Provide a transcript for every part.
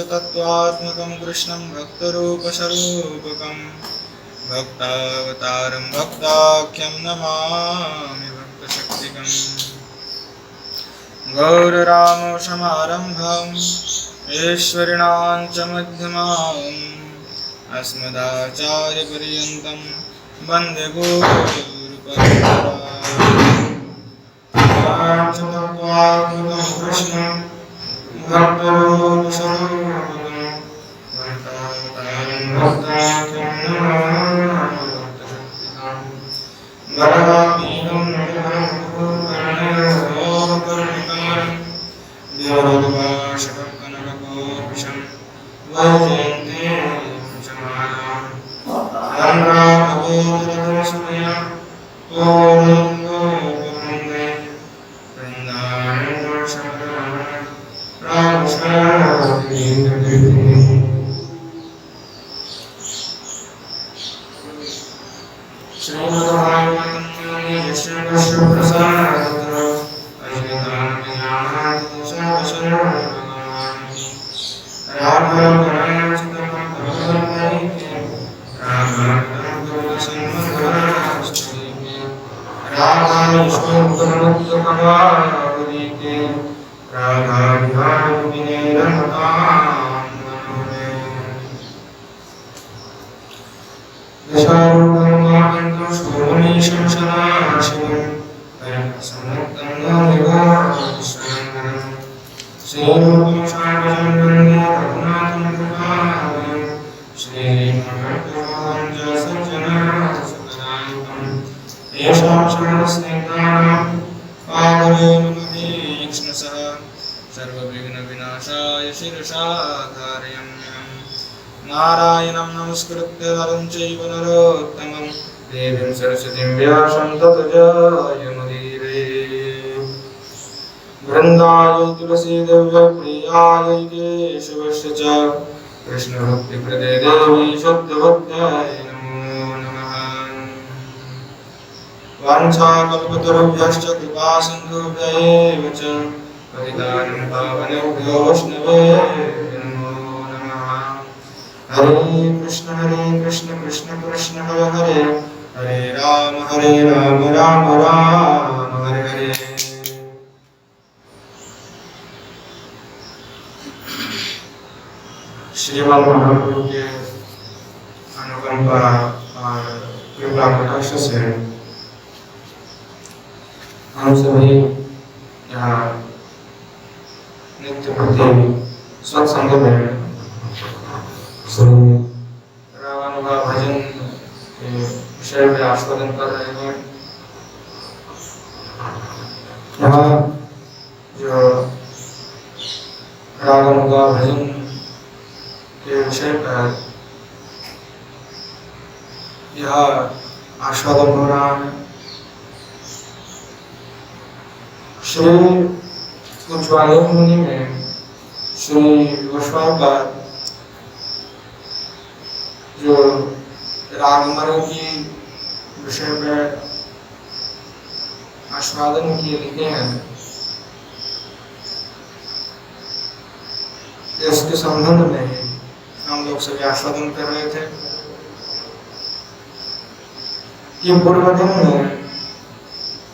पंचतत्वात्मकं कृष्णं भक्तरूपस्वरूपकं भक्तावतारं भक्ताख्यं नमामि भक्तशक्तिकम् गौररामसमारम्भाम् ईश्वरिणां च मध्यमाम् अस्मदाचार्यपर्यन्तं वन्दे गुरुपरम्परां कृष्णं भक्तरूपस्वरूपकं भक्तावतारं भक्ताख्यं नमामि भक्तशक्तिकम् वरदामीनं देवदुपाशकं कनककोटिशं वैजयन्तीं समानां सर्वविघ्नविनाशाय शिरसाधारयाम्यहम् नारायणं नमस्कृत्य नरं चैव नरोत्तमं देवीं सरस्वतीं व्यासं ततो जयमुदीरये वृन्दाय तुलसी दिव्यप्रियाय केशवस्य च कृष्णभक्तिप्रदे देवी सत्यवत्याय नमो नमः वाञ्छाकल्पतरुभ्यश्च कृपासिन्धुभ्यैव च पतितानं पावनेभ्यो वैष्णवेभ्यो नमो नमः हरे कृष्ण कृष्ण कृष्ण हरे हरे हरे राम राम राम हरे हरे। श्रीमान महाप्रभु के अनुकंपा और कृपा कटाक्ष से हम सभी यहाँ नित्य प्रति सत्संग में श्री रामानुगा भजन के विषय में आस्वादन कर रहे हैं। यहाँ जो रामानुगा भजन के विषय पर यह आस्वादन हो रहा है। श्री उज्ज्वला मुनि में श्री गोस्वामीपाद जो रागमणि की विषय पर आस्वादन किए लिखे हैं, इसके संबंध में हम लोग सभी आस्वादन कर रहे थे कि पूर्व दिन में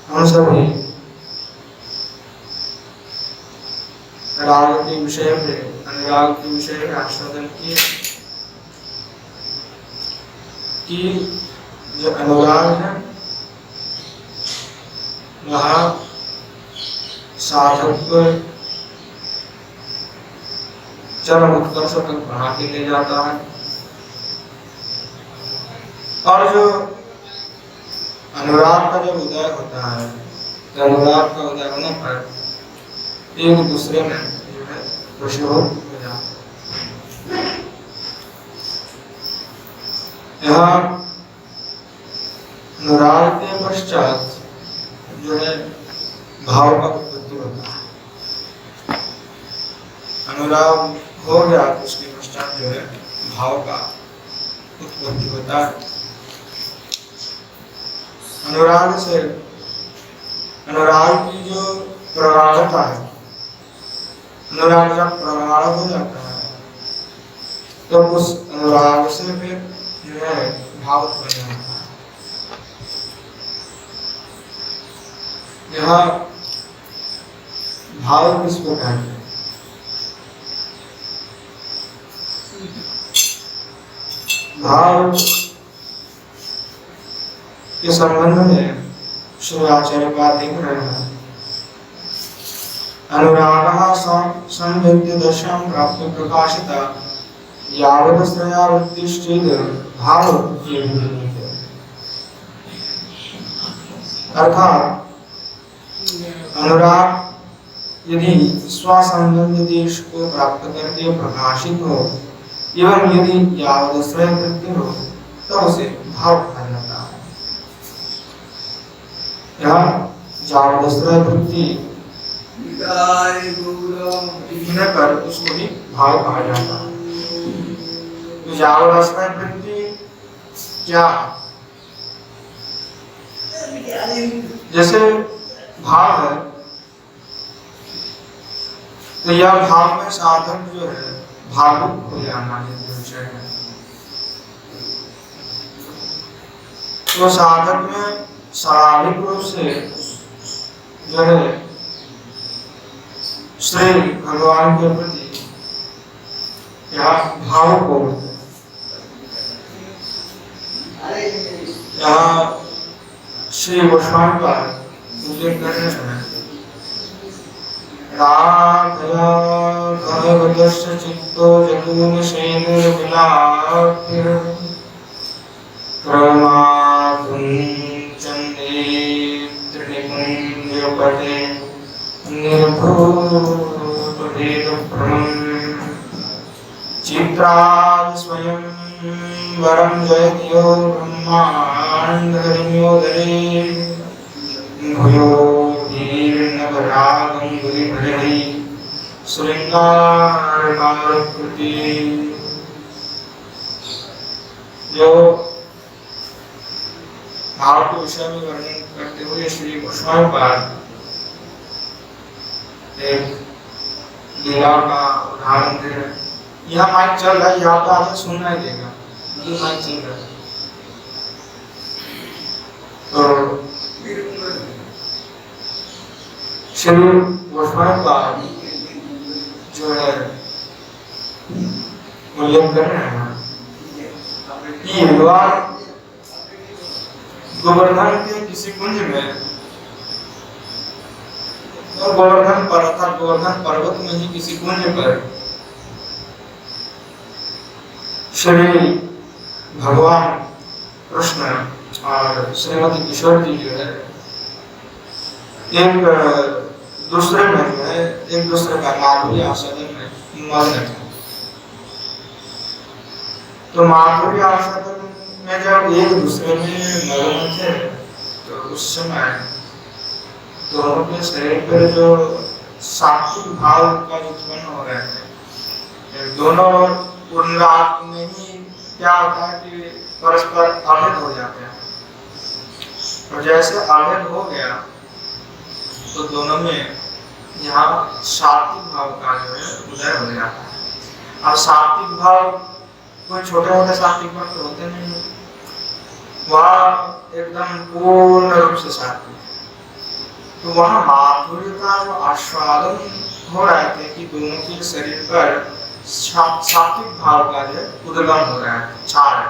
हम सभी राग के विषय में अनुराग के विषय में आस्वादन किए कि जो अनुराग है वह साधक को चरम उत्कर्ष तक बढ़ा के ले जाता है और जो अनुराग का जब उदय होता है तो अनुराग का उदय होने पर एक दूसरे में जो है वशीभूत हो जाता है। यहाँ अनुराग के पश्चात जो है भाव का उत्पत्ति होता है। अनुराग हो गया तो उसके पश्चात जो है भाव का उत्पत्ति होता है। अनुराग की जो प्रगाढ़ता है, अनुराग जब प्रगाढ़ हो जाता है तो उस अनुराग से फिर जो है भाव उत्पन्न होता है। यह भाव किसको कहते हैं? भाव के संबंध में श्री आचार्य का लिख रहे हैं। अनुरागः संविद्य दशम प्राप्त प्रकाशिता यावत् श्रेया वृत्तिश्चेद भाव ये विधि। अर्थात अनुराग यदि स्वसंबंध देश को प्राप्त करके प्रकाशित हो एवं यदि यावदश्रय वृत्ति हो तब उसे भाव कहा जाता है। यह यावदश्रय वृत्ति होने पर उसको भी भाव कहा जाता है। तो यावदश्रय वृत्ति क्या? जैसे भाव है तो यह भाव में साधक जो है भावुक हो जाना विषय है। तो साधक में स्वाभाविक रूप से जो है श्री भगवान के प्रति यह भावुक हो। यहाँ श्री गोस्वामी का उल्लेख करने समय राधया भगवतस्य चित्तो जगून शैलविलापिर प्रमादुं चन्देत्रिनिकुञ्जपटे निर्भूतभेदप्रमं चित्रादि स्वयं वरं जयत्यो ब्रह्माण्डहरिण्योदरे भूयो धीर्नवरागं गुरिभृहि श्रृंगारकालकृति। जो भाव के विषय में वर्णन करते हुए श्री गोस्वामी पाद एक लीला का उदाहरण दे रहे हैं। यह माइक चल रहा है, यहाँ पे आगे सुनना ही देगा, ये माइक चल रहा है। तो श्री गोस्वामी पाद जो है उल्लेख कर रहे हैं कि गोवर्धन के किसी कुंज में और गोवर्धन पर्वत में ही किसी कुंज पर श्री भगवान कृष्ण और श्रीमती किशोर जी जो है एक दूसरे का माधुर्य आस्वादन में मग्न थे। तो माधुर्य आस्वादन में जब एक दूसरे में मग्न थे तो उस समय दोनों के शरीर पर जो सात्विक भाव का उत्पन्न हो रहे थे, दोनों उन्माद में ही क्या होता है कि परस्पर अभेद हो जाते हैं। और जैसे अभेद हो गया तो दोनों में यहाँ सात्विक भाव का जो है उदय हो जाता है। अब सात्विक भाव कोई छोटे मोटे सात्विक भाव तो होते नहीं, वह एकदम पूर्ण रूप से सात्विक। तो वहाँ माधुर्य का जो आस्वादन हो रहे थे कि दोनों के शरीर पर सात्विक भाव का जो उद्गम हो रहा है, छा रहा है।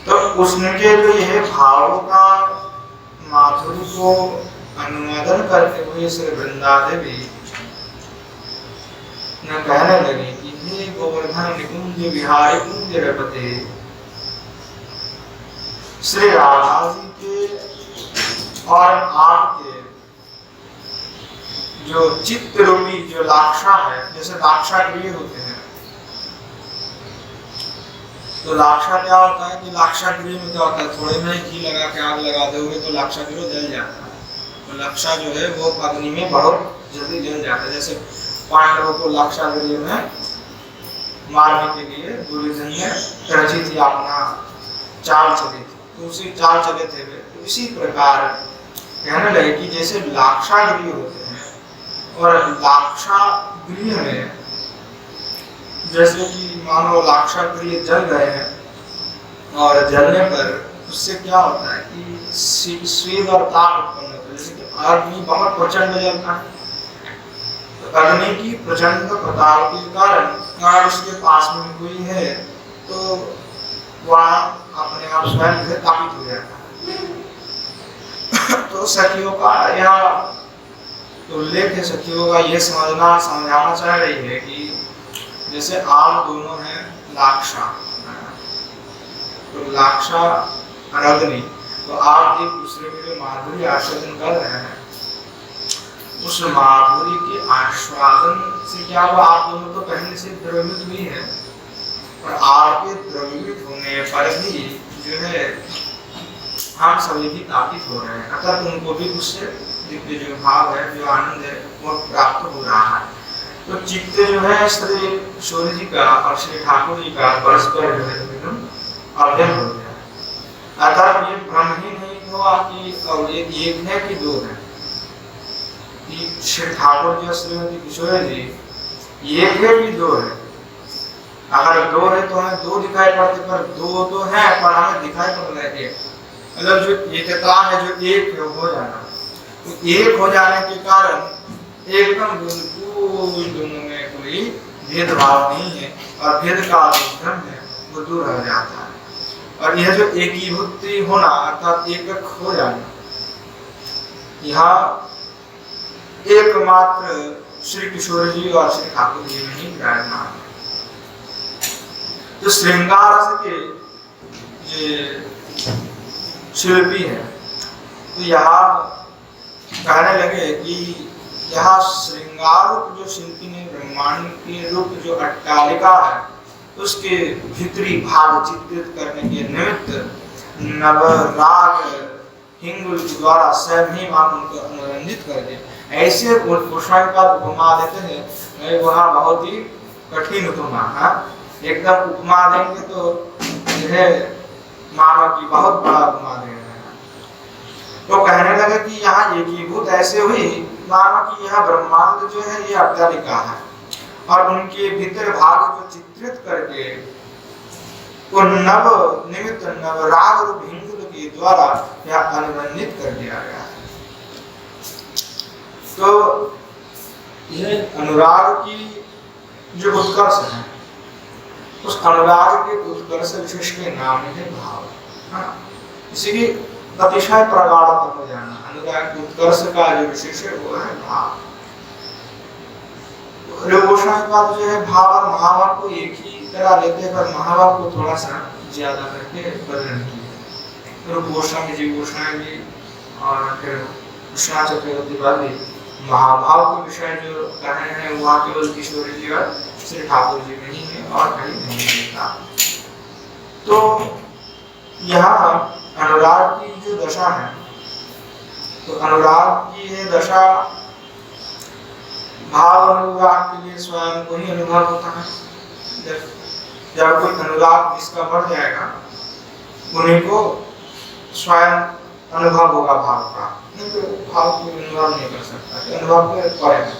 तो उसके लिए भाव का माधुर्य को अनुवादन करते हुए श्री वृंदा देवी न कहने लगी कि हे गोवर्धन निकुंज विहारी कुंज रपते। श्री राधा जी के और आपके जो चित्त रूपी जो लाक्षा है, जैसे लाक्षा गृह होते हैं, तो लाक्षा क्या होता है कि लाक्षा गृह में क्या होता है, थोड़े में घी लगा के आग लगा दोगे तो लाक्षा गृह जल जाता है। तो लाक्षा जो है वो अग्नि में बहुत जल्दी जल जाता है। जैसे पांडवों को लाक्षागृह में मारने के लिए दुर्योधन ने रची थी अपना चाल चली थी, तो उसी चाल चले थे वे। तो इसी प्रकार कहने लगे कि जैसे लाक्षागृह होते हैं और लाक्षागृह में जैसे कि मानो लाक्षागृह जल गए हैं और जलने पर उससे क्या होता है कि स्वेद और ताप उत्पन्न होता है। जैसे कि अग्नि बहुत प्रचंड जलता है, तो अग्नि की प्रचंड प्रताप के कारण अगर उसके पास में कोई है तो वह अपने आप स्वयं से तापित हो जाता है। तो सखियों का यह उल्लेख है, सखियों का ये समझाना चाह रही है कि जैसे आप दोनों हैं लाक्षा, तो लाक्षा और अग्नि, तो आप एक दूसरे के लिए माधुर्य आस्वादन कर रहे हैं। उस माधुर्य के आस्वादन से क्या हुआ, आप दोनों तो पहले से द्रवित भी हैं, और आपके द्रवित होने पर भी जो है हम सभी भी तापित हो रहे हैं, अर्थात उनको भी उससे दिव्य जो भाव है, जो आनंद है, वो प्राप्त हो रहा है। तो चित्त जो है श्री सूर्य जी का और श्री ठाकुर जी का परस्पर जो है अभेद हो गया। अर्थात ये भ्रम ही नहीं हुआ कि और ये एक है कि दो है, कि श्री ठाकुर जी और श्रीमती किशोर जी एक है कि दो है। अगर दो है तो हमें दो दिखाई पड़ते, पर दो तो है पर हमें दिखाई पड़ रहा है एक, मतलब जो एकता है, जो एक हो जाना, तो एक हो जाने के कारण एकदम दोनों में कोई भेदभाव नहीं है और भेद का भ्रम है वो दूर हो जाता है। और यह जो एकीभूति होना अर्थात एक हो जाना, यह एकमात्र श्री किशोर जी और श्री ठाकुर जी में ही विराजमान है। जो श्रृंगार रस के ये शिल्पी है, तो यहाँ कहने लगे कि यह श्रृंगार रूप जो शिल्पी ने ब्रह्मांड के रूप जो अट्टालिका है उसके भीतरी भाव चित्रित करने के निमित्त नवराग हिंगुल द्वारा स्वयं ही मान उनको मनोरंजित कर दे। ऐसे पुष्पाण का उपमा देते हैं, वहाँ बहुत ही कठिन उपमा है, एकदम उपमा देंगे तो यह मानो की बहुत बड़ा उपमा दे रहे हैं। तो कहने लगे कि यहाँ एकीभूत ऐसे हुई मानो कि यह ब्रह्मांड जो है ये अट्टालिका है और उनके भीतर भाग को चित्रित करके को नव निमित्त नवराग रूप हिंदुल के द्वारा यह अनुबंधित कर दिया गया है। तो यह अनुराग की जो उत्कर्ष है, उस अनुराग के उत्कर्ष विशेष के नाम है भाव। इसी अतिशय प्रगाढ़ हो जाना, अनुराग के उत्कर्ष का जो विशेष है वो है भाव। गोस्वामी जो है भाव और महाभाव को एक ही तरह लेते हैं, पर महाभाव को थोड़ा सा ज्यादा करके वर्णन किया। तो गोस्वामी जी और फिर कृष्णा चक्रवर्ती वाली महाभाव के विषय जो कहे हैं वहाँ केवल किशोर जी और श्री ठाकुर जी में ही है और कहीं नहीं मिलता। तो यहाँ अनुराग की जो दशा है, तो अनुराग की ये दशा भाव अनुराग के लिए स्वयं को ही अनुभव होता है। जब कोई अनुराग जिसका बढ़ जाएगा उन्हीं को स्वयं अनुभव होगा भाव का, नहीं तो भाव को अनुभव नहीं कर सकता, अनुभव के पड़ेगा।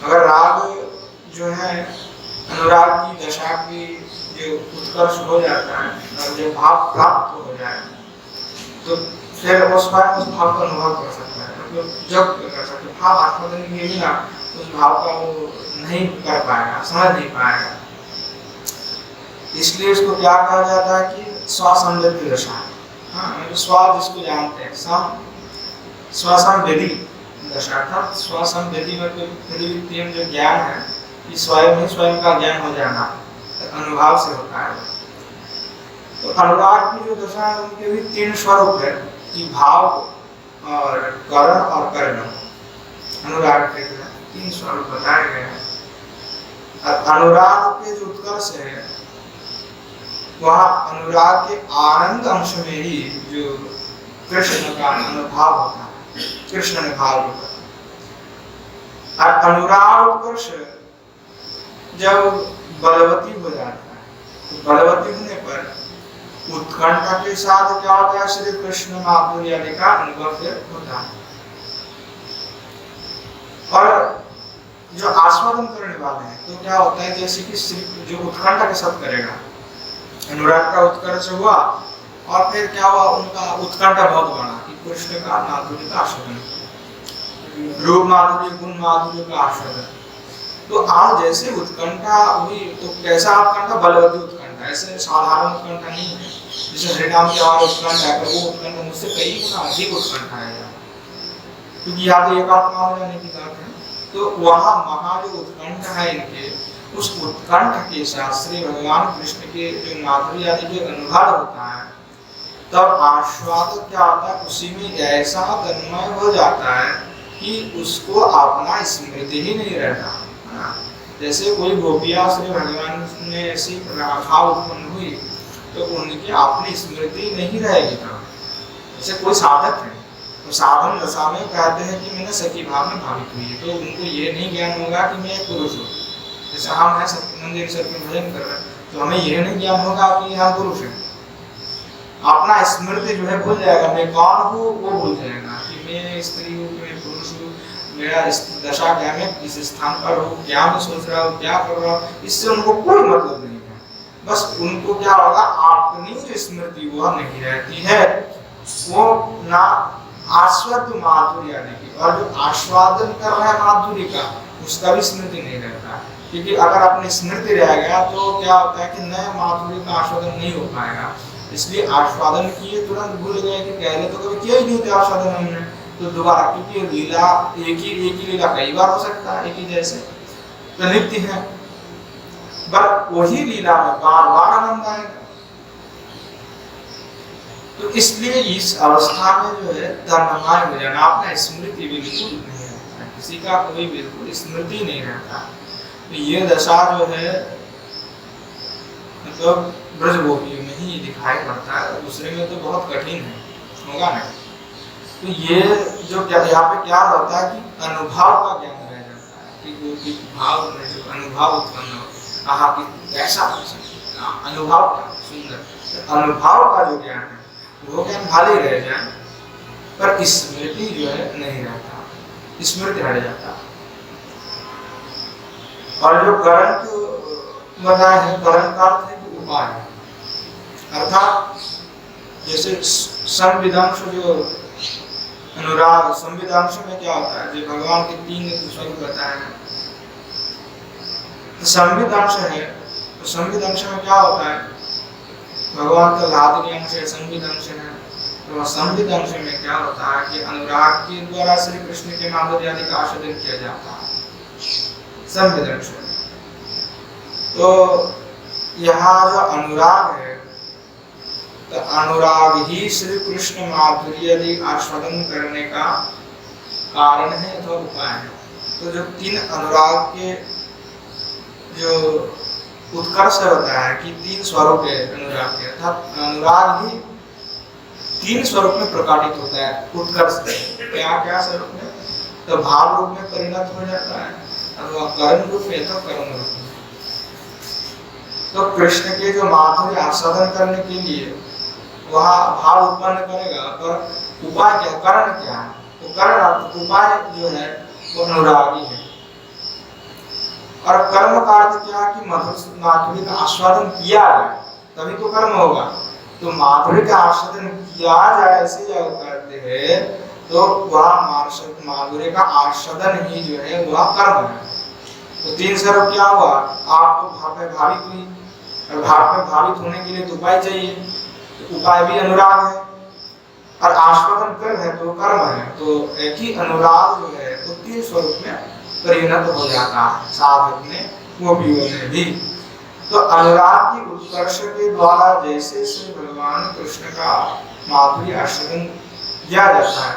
अगर राग जो है अनुराग की दशा की जो उत्कर्ष हो जाता है और जो भाव प्राप्त हो जाए तो फिर वो स्वयं उस भाव का अनुभव कर सकता है, मतलब जब कर सकते भाव आत्मदन के बिना उस भाव का वो नहीं कर पाएगा, समझ नहीं पाएगा। इसलिए इसको क्या कहा जाता है कि स्वसंवेदी दशा। हाँ, स्व जिसको जानते हैं, स्वसंवेदी दशा था। स्वसंवेदी मतलब जो ज्ञान है कि स्वयं ही स्वयं का ज्ञान हो जाना, तो अनुभव से होता है। तो अनुराग की जो दशा है उनके भी तीन स्वरूप है कि भाव और करण और कर्ण। अनुराग के तीन स्वरूप बताए गए हैं। अनुराग के जो उत्कर्ष है वह अनुराग के आनंद अंश में ही जो कृष्ण का अनुभाव होता है, कृष्ण ने भाव होता है। और अनुराग उत्कर्ष जब बलवती हो जाता है, तो बलवती होने पर उत्कंठा के साथ क्या होता है, श्री कृष्ण माधुर्य आदि का अनुभव फिर होता है। और जो आस्वादन करने वाले हैं तो क्या होता है, जैसे कि श्री जो उत्कंठा के साथ करेगा, अनुराग का उत्कर्ष हुआ और फिर क्या हुआ, उनका उत्कंठा बहुत बड़ा कि कृष्ण का माधुर्य का आस्वादन, रूप माधुर्य गुण माधुर्य का आस्वादन। तो आज जैसे उत्कंठा हुई तो कैसा उत्कंठा, बलवती उत्कंठा, ऐसे साधारण उत्कंठा नहीं है जैसे हरिनाम के और उत्कंठा है, वो उत्कंठा मुझसे कई गुना अधिक उत्कंठा है, क्योंकि यहाँ तो एक आत्मा हो जाने की बात है। तो वहाँ महा जो उत्कंठा है इनके, उस उत्कंठा के साथ श्री भगवान कृष्ण के जो माधुर्य आदि जो अनुभव होता है, तब आस्वाद क्या होता है, उसी में ऐसा तन्मय हो जाता है कि उसको अपना स्मृति ही नहीं रहता। जैसे कोई गोपियां श्री भगवान ने ऐसी भाव उत्पन्न हुई तो उनकी अपनी स्मृति नहीं रहेगी। जैसे कोई साधक है तो साधन दशा में कहते हैं कि मैंने सखी भाव में भावित हुई, तो उनको ये नहीं ज्ञान होगा कि मैं एक पुरुष हूँ। जैसे हम है मंदिर सर में भजन कर रहे हैं तो हमें यह नहीं ज्ञान होगा कि हम पुरुष हैं, अपना स्मृति जो है भूल जाएगा, मैं कौन हूँ वो भूल जाएगा कि मैं स्त्री हूँ, मैं पुरुष हूँ, मेरा इस दशा क्या, मैं इस स्थान पर हूँ, क्या मैं सोच रहा हूँ, क्या कर रहा हूँ, इससे उनको कोई मतलब नहीं है। बस उनको क्या होगा, अपनी जो स्मृति वह नहीं रहती है, वो ना आस्वाद माधुर्य आने की, और जो आस्वादन कर रहा है माधुर्य का उसका भी स्मृति नहीं रहता। क्योंकि अगर अपनी स्मृति रह गया तो क्या होता है कि नए माधुर्य का आस्वादन नहीं हो पाएगा। इसलिए आस्वादन किए तुरंत भूल गए कि पहले तो कभी किया ही नहीं था आस्वादन हमने, तो दोबारा, क्योंकि लीला एक ही लीला कई बार हो सकता है, एक ही जैसे तो नित्य है, बट वही लीला में बार बार आनंद आएगा। तो इसलिए इस अवस्था में जो है तन्मय हो जाना, अपना स्मृति बिल्कुल नहीं रहता, किसी का कोई बिल्कुल स्मृति नहीं रहता। तो ये दशा जो है मतलब ब्रज गोपियों में ही दिखाई पड़ता है, दूसरे में तो बहुत कठिन है, होगा ना। तो ये जो क्या यहाँ पे क्या होता है कि अनुभव का ज्ञान रह जाता है कि गोपी भाव में जो अनुभव उत्पन्न हो, आहा कि कैसा अनुभव का सुंदर अनुभव का जो ज्ञान है वो ज्ञान भले रह जाए, पर स्मृति जो है नहीं रहता, स्मृति हट जाता। और जो करण को बताया है, करण का अर्थ है कि उपाय, अर्थात जैसे संविधांश जो अनुराग, संविधांश में क्या होता है, जो भगवान के तीन स्वरूप बताए हैं, तो संविधांश है, तो संविधांश में क्या होता है, भगवान का लादनी अंश है, संविधांश है। तो संविधांश में क्या होता है कि अनुराग के द्वारा श्री कृष्ण के माधुर्य आदि का आस्वादन किया जाता है संविधांश में। तो यहाँ जो अनुराग है, तो अनुराग ही श्री कृष्ण माधुर्य आदि आस्वादन करने का कारण है अथवा उपाय है। तो जो तीन अनुराग के जो उत्कर्ष होता है कि तीन स्वरूप है अनुराग के, अर्थात अनुराग ही तीन स्वरूप में प्रकटित होता है उत्कर्ष से। क्या क्या स्वरूप में, तो भाव रूप में परिणत हो जाता है, अथवा कर्म रूप में, तो कर्म रूप में। तो कृष्ण के जो माधुर्य आस्वादन करने के लिए वह भाव उत्पन्न करेगा, पर उपाय क्या, कारण क्या है, तो कारण उपाय जो है वो अनुरागी है। और कर्म का अर्थ क्या है कि माधुर्य का आस्वादन किया जाए तभी तो कर्म होगा। तो माधुर्य का आस्वादन किया जाए ऐसे जब करते हैं तो वह माधुर्य का आस्वादन ही जो है वह कर्म है। तो तीन स्वरूप क्या हुआ, आपको भाव में भावित हुई, और भाव में भावित होने के लिए तो उपाय चाहिए, तो उपाय भी अनुराग है, और आस्वादन कर्म है तो कर्म है। तो एक ही अनुराग जो है तो तीन स्वरूप में परिणत हो जाता है साधक ने, गोपियों में भी। तो अनुराग की उत्कर्ष के द्वारा जैसे श्री भगवान कृष्ण का माधुर्य आस्वादन किया जाता है,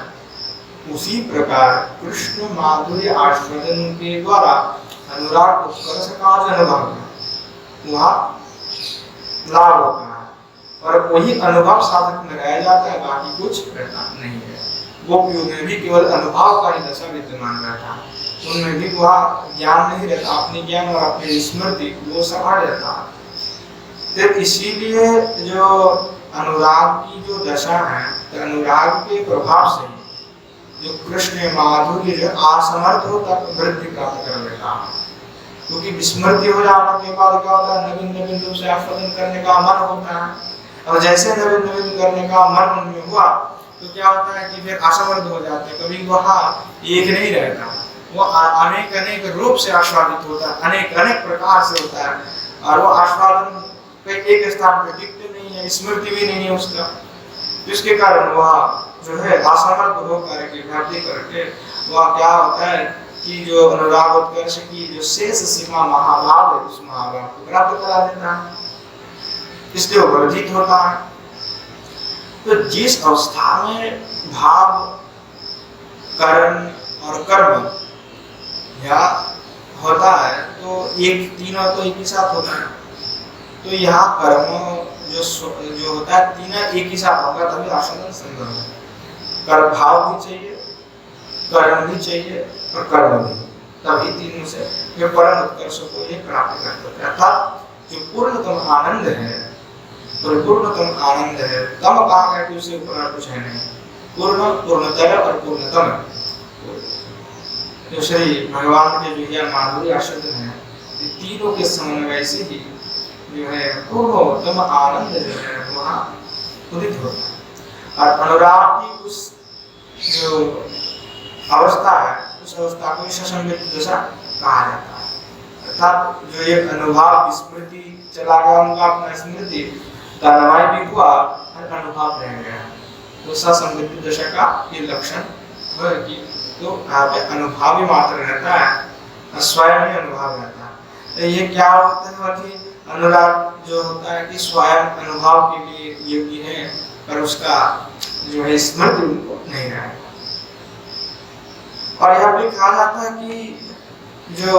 उसी प्रकार कृष्ण माधुर्य आस्वादन के द्वारा अनुराग उत्कर्ष का जो अनुभव है वह लाभ होता है, और वही अनुभव साधक में रह जाता है, बाकी कुछ रहता नहीं है। गोपियों में भी केवल अनुभव का ही दशा विद्यमान रहता, उनमें भी वह ज्ञान नहीं रहता, अपने ज्ञान और अपनी स्मृति वो समा रहता। तो इसीलिए जो अनुराग की जो दशा है, तो अनुराग के प्रभाव से जो कृष्ण माधुर्य जो असमर्थ होता वृद्धि प्राप्त कर लेता, क्योंकि विस्मृति हो जाने के बाद क्या होता है, नवीन नवीन रूप से आस्वादन करने का मन होता है, और जैसे नवीन नवीन करने का मन उनमें हुआ तो क्या होता है कि फिर असमर्थ हो जाते हैं, कभी वहाँ एक नहीं रहता, वो अनेक अनेक रूप से आस्वादित होता है, अनेक अनेक प्रकार से होता है, और वो आस्वादन एक स्थान पे टिकते नहीं है, स्मृति भी नहीं है उसका, जिसके कारण वह जो है असमर्थ होकर के भक्ति करके वह क्या होता है कि जो अनुरागोत्कर्ष की जो शेष सीमा महाभाव है उस महाभाव को प्राप्त करा देता है, इसलिए वो वर्जित होता है। तो जिस अवस्था में भाव करण और कर्म या होता है तो एक तीनों तो एक ही साथ होता है, तो यहाँ कर्म जो होता है तीनों एक ही साथ होगा तभी आस्वादन संभव है। कर्म भाव भी चाहिए, कर्म भी चाहिए और कर्म भी, तभी तीनों से ये परम उत्कर्ष को ये प्राप्त करते हैं। अर्थात जो पूर्णतम आनंद है, पूर्णतम आनंद है, तम कहा है कि उससे ऊपर कुछ है नहीं, पूर्ण पूर्णतर और पूर्णतम, जो श्री भगवान के जो यह माधुर्य आस्वादन है, तीनों के समन्वय से ही जो है पूर्णतम आनंद जो है वहाँ उदित होता है। और अनुराग की उस जो अवस्था है उस अवस्था को ससंवित दशा कहा जाता है, अर्थात जो ये अनुभव स्मृति चला गया उनका अपना स्मृति तन्मय भी हुआ और अनुभव रह गया, तो ससंवित दशा का ये लक्षण है कि तो यहाँ पे अनुभव मात्र रहता है, स्वयं ही अनुभव रहता है। तो ये क्या होता है कि अनुराग जो होता है कि स्वयं अनुभव के लिए योग्य है पर उसका जो है स्मृति उनको नहीं रहेगा। और यह भी कहा जाता है कि जो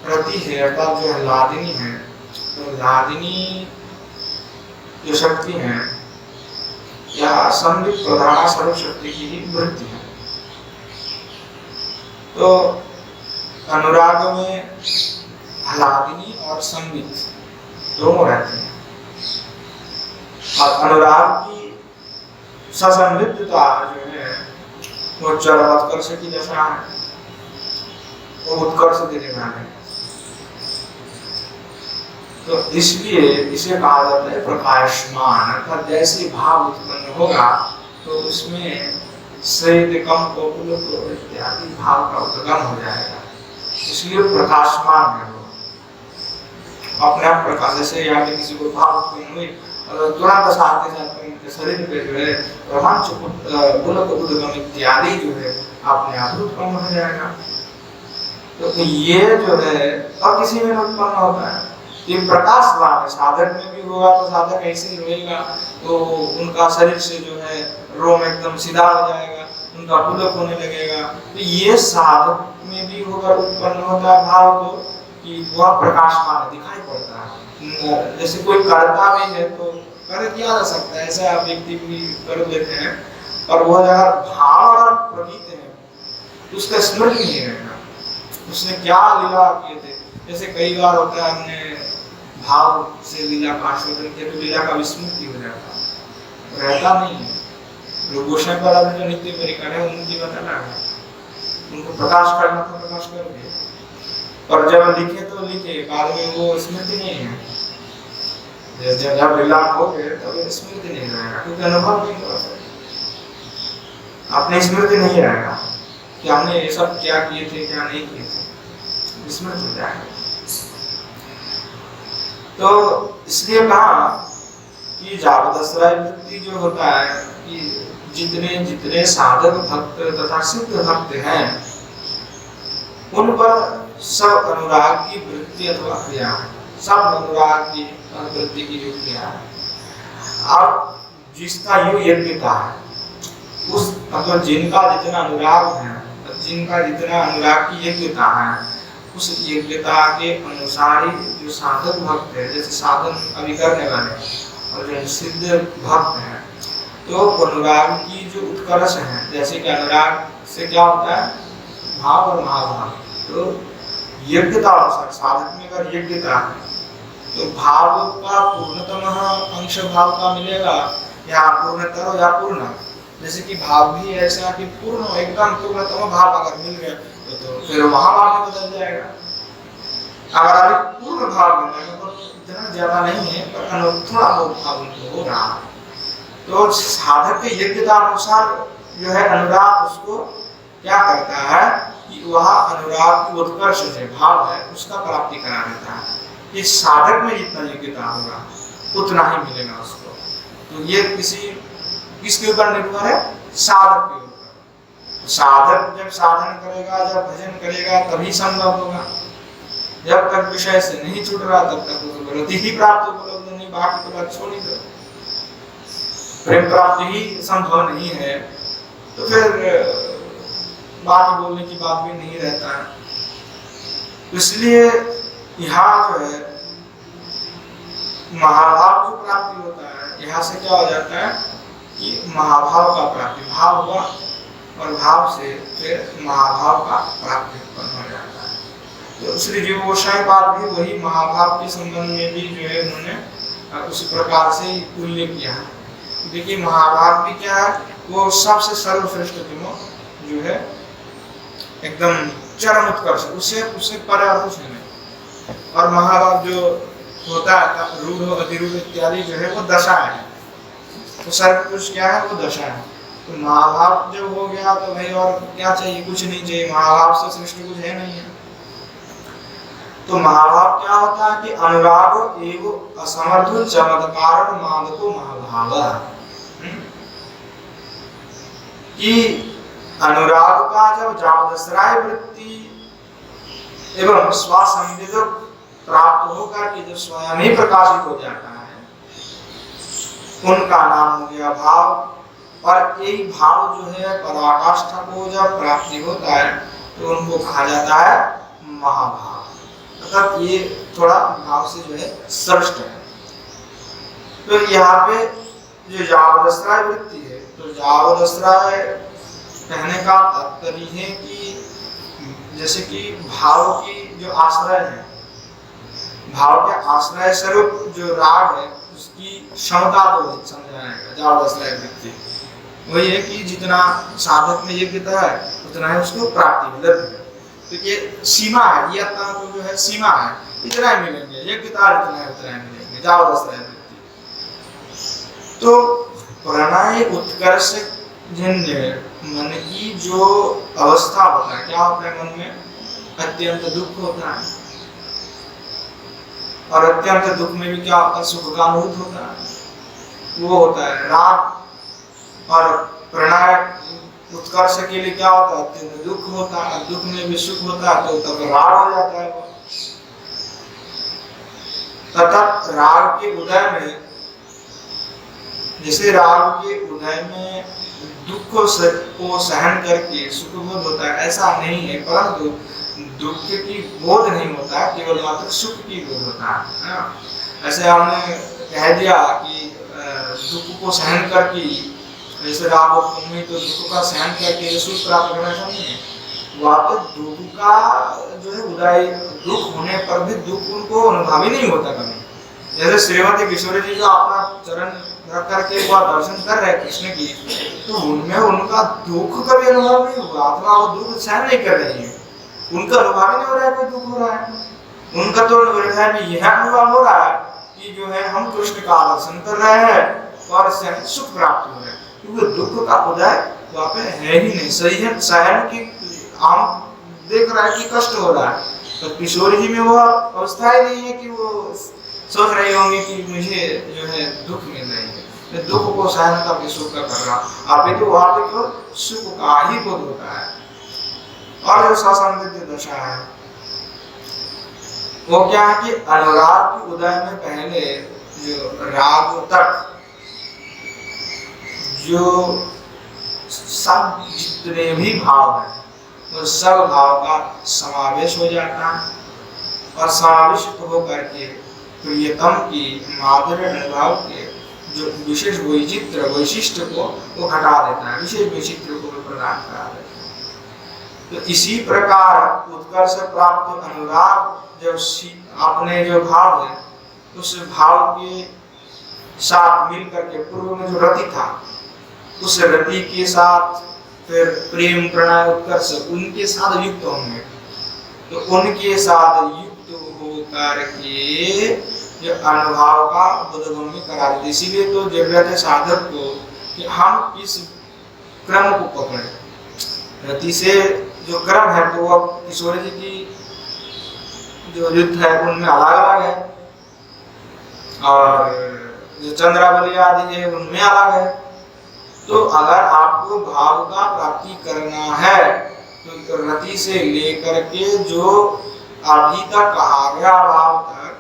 रति है अर्थात जो लादिनी है, तो लादिनी जो शक्ति है यह संबित प्रधान सर्व शक्ति की ही वृत्ति है। तो अनुराग में लादिनी और संबित दोनों रहते हैं, और अनुराग की ससंविद्धता जो है वो चरम उत्कर्ष की दशा है, वो उत्कर्ष देने वाला है। तो इसलिए इसे कहा जाता है प्रकाशमान, अर्थात जैसे भाव उत्पन्न होगा तो उसमें श्वेत कम कोकुल इत्यादि भाव का उद्गम हो जाएगा, इसलिए प्रकाशमान है वो, अपने आप प्रकाश। जैसे यहाँ पे किसी को भाव उत्पन्न हुई और तुरंत साथ के साथ उनके शरीर पे जो है रोमांच पुलक उद्गम इत्यादि जो है अपने आप उत्पन्न हो जाएगा। तो ये जो है और किसी में उत्पन्न होता है, ये प्रकाशवान है, साधक में भी होगा तो साधक ऐसे ही रहेगा, तो उनका शरीर से जो है रोम एकदम सीधा हो जाएगा, उनका पुलक होने लगेगा। तो ये साधक में भी होगा उत्पन्न होता है भाव, तो कि वह प्रकाशमान दिखाई पड़ता है। जैसे कोई करता भी है तो कर किया जा सकता है, ऐसा व्यक्ति भी कर लेते हैं, और वह अगर भाव और प्रतीत है तो उसका स्मरण नहीं रहेगा उसने क्या लीला किए थे। जैसे कई बार होता है हमने भाव से लीला का आस्वादन किया तो लीला का विस्मृति हो जाता, रहता नहीं है। लोग गोसाई वाला जो नित्य परिकर है उनकी बताना है, उनको प्रकाश करना तो प्रकाश कर दिया, और जब लिखे तो लिखे, बाद में वो स्मृति नहीं है। जब लीला हो गए तब स्मृति नहीं रहेगा, क्योंकि अनुभव नहीं हो सकता, अपने स्मृति नहीं रहेगा कि हमने ये सब क्या किए थे क्या नहीं किए थे, स्मृति हो जाएगा। तो इसलिए कहा कि जागृतश्रय वृत्ति जो होता है कि जितने जितने साधक भक्त तथा सिद्ध भक्त हैं उन पर सब अनुराग की वृत्ति अथवा क्रिया है, सब अनुराग की वृत्ति की जो क्रिया है। अब जिसका यो यज्ञता है उस मतलब जिनका जितना अनुराग है, जिनका जितना अनुराग की यज्ञता है, उस यज्ञता के अनुसार ही जो साधक भक्त है, जैसे साधन अभी करने वाले और जो सिद्ध भक्त है, तो अनुराग की जो उत्कर्ष है, जैसे कि अनुराग से क्या होता है, भाव और महाभाव। तो योग्यता अनुसार साधक में अगर योग्यता है तो भाव का पूर्णतम अंश भाव का मिलेगा या पूर्णतर या पूर्ण। जैसे कि भाव भी ऐसा कि पूर्ण एकदम पूर्णतम भाव अगर मिल गया तो फिर महाभाव में बदल जाएगा। अगर अभी पूर्ण भाव मिलेगा तो इतना ज्यादा नहीं है पर थोड़ा बहुत भाव हो रहा है। तो साधक के योग्यता अनुसार जो है अनुराग उसको क्या करता है कि वह अनुराग की उत्कर्ष से भाव है उसका प्राप्ति करा देता है। ये साधक में जितना योग्यता होगा उतना ही मिलेगा उसको। तो ये किसके ऊपर निर्भर है, साधक के ऊपर। साधक जब साधन करेगा, जब भजन करेगा तभी संभव होगा। जब तक विषय से नहीं छूट रहा तब तक उसको रति ही प्राप्त उपलब्ध नहीं, बाकी तो बात छोड़ ही दो। प्रेम प्राप्ति ही संभव नहीं है तो फिर बात बोलने की बात भी नहीं रहता है। इसलिए यहाँ जो है महाभाव जो प्राप्ति होता है, यहाँ से क्या हो जाता है कि महाभाव का प्राप्ति, भाव हुआ और भाव से फिर महाभाव का प्राप्ति उत्पन्न हो जाता है। तो श्री जीव गोसाई पाद भी वही महाभाव के संबंध में भी जो है उन्होंने उसी प्रकार से उल्लेख किया है। देखिए महाभाव भी क्या है, वो सबसे सर्वश्रेष्ठ जो है एकदम चरम उत्कर्ष, उससे परे और कुछ नहीं। और महाभाव जो होता है रूढ़ अतिरूढ़ इत्यादि जो है वो दशा है। तो सर्वपुरुष क्या है, वो दशा है। तो महाभाव जब हो गया तो भाई और क्या चाहिए, कुछ नहीं चाहिए। महाभाव से श्रेष्ठ कुछ है नहीं है। तो महाभाव क्या होता है कि अनुराग एवं असमर्थ चमत्कार मादको महाभाव, कि अनुराग का जब जावदश्राय वृत्ति एवं स्वसंविद प्राप्त होकर के जब स्वयं ही प्रकाशित हो जाता है, उनका नाम हो गया भाव। और यही भाव जो है पराकाष्ठा को जब प्राप्ति होता है तो उनको कहा जाता है महाभाव। मतलब ये थोड़ा भाव से जो है श्रेष्ठ है। तो यहाँ पे जो जावदश्राय वृत्ति है, तो जावदश्राय कहने का तात्पर्य है कि जैसे कि भाव की जो आश्रय है, भाव के आश्रय स्वरूप जो राग है उसकी क्षमता को समझाएगा जावदश्राय वृत्ति। वही है कि जितना साधक में योग्यता है उतना है उसको प्राप्ति मिलती है। तो ये सीमा है, ये तो जो है सीमा है, इतना ही मिलेंगे, योग्यता इतना है उतना ही मिलेंगे जावदश्राय वृत्ति। तो प्रणय उत्कर्ष जन्य मन की जो अवस्था होता है, क्या होता है मन में, अत्यंत दुख होता है। और अत्यंत दुख में भी क्या होता है, सुख का अनुभूत होता है, वो होता है राग। और प्रणय उत्कर्ष के लिए क्या होता है, अत्यंत दुख होता है। दुख में भी सुख होता है तो तब राग हो जाता है। तथा राग के उदय में, जैसे राग के उदय में दुख को सहन करके सुख बोध होता है, ऐसा नहीं है। परंतु दुख की बोध नहीं होता है, केवल मात्र सुख की बोध होता है। ऐसे हमने कह दिया कि दुख को सहन करके, जैसे राग में तो दुख का सहन करके सुख प्राप्त करना चाहिए। वहाँ तो दुख का जो है उदय, दुख होने पर भी दुख उनको अनुभव ही नहीं होता कभी। जैसे श्रीमती किशोरी जी का अपना चरण रख करके वह दर्शन कर रहे कृष्ण की, तो उनमें उनका दुख कभी अनुभव नहीं हुआ, अथवा वो दुख सहन नहीं कर रही है, उनका अनुभव ही नहीं हो रहा है कोई दुख हो रहा है। उनका तो हृदय में यह अनुभव हो रहा है कि जो है हम कृष्ण का दर्शन कर रहे हैं और इससे सुख प्राप्त हो रहा है, क्योंकि दुख का उदय वहाँ पे है ही नहीं। सही है, सहन की हम देख रहा है कि कष्ट हो रहा है, तो किशोरी जी में वो अवस्था ही नहीं है कि वो सोच रही होंगी कि मुझे जो है दुख मिल रही है, मैं दुख को सहन करके सुख का कर रहा। अभी तो वहाँ पे केवल सुख का ही बोध होता है। और जो ससंविद दशा है वो क्या है कि अनुराग के उदय में पहले जो राग तक जो सब जितने भी भाव है वो सब भाव का समावेश हो जाता है। और समावेश होकर के प्रियतम की माधुर्य अनुभव के जो विशेष वैचित्र वैशिष्ट को वो घटा देता है, विशेष वैचित्र को प्रदान करा देता है। तो इसी प्रकार उत्कर्ष प्राप्त अनुराग जब अपने जो भाव है उस भाव के साथ मिल करके पूर्व में जो रति था उस रति के साथ फिर प्रेम प्रणय उत्कर्ष उनके साथ युक्त होंगे। तो उनके साथ युक्त होकर के जो अनुभाव का बोधगम्य करा देते। इसीलिए तो जरूरत है साधक को कि हम किस क्रम को पकड़े। रति से जो क्रम है तो अब किशोर जी की जो युद्ध है उनमें अलग अलग है और जो चंद्रावली आदि है उनमें अलग है। तो अगर आपको भाव का प्राप्ति करना है तो रति से लेकर के जो अभी तक कहा गया भाव तक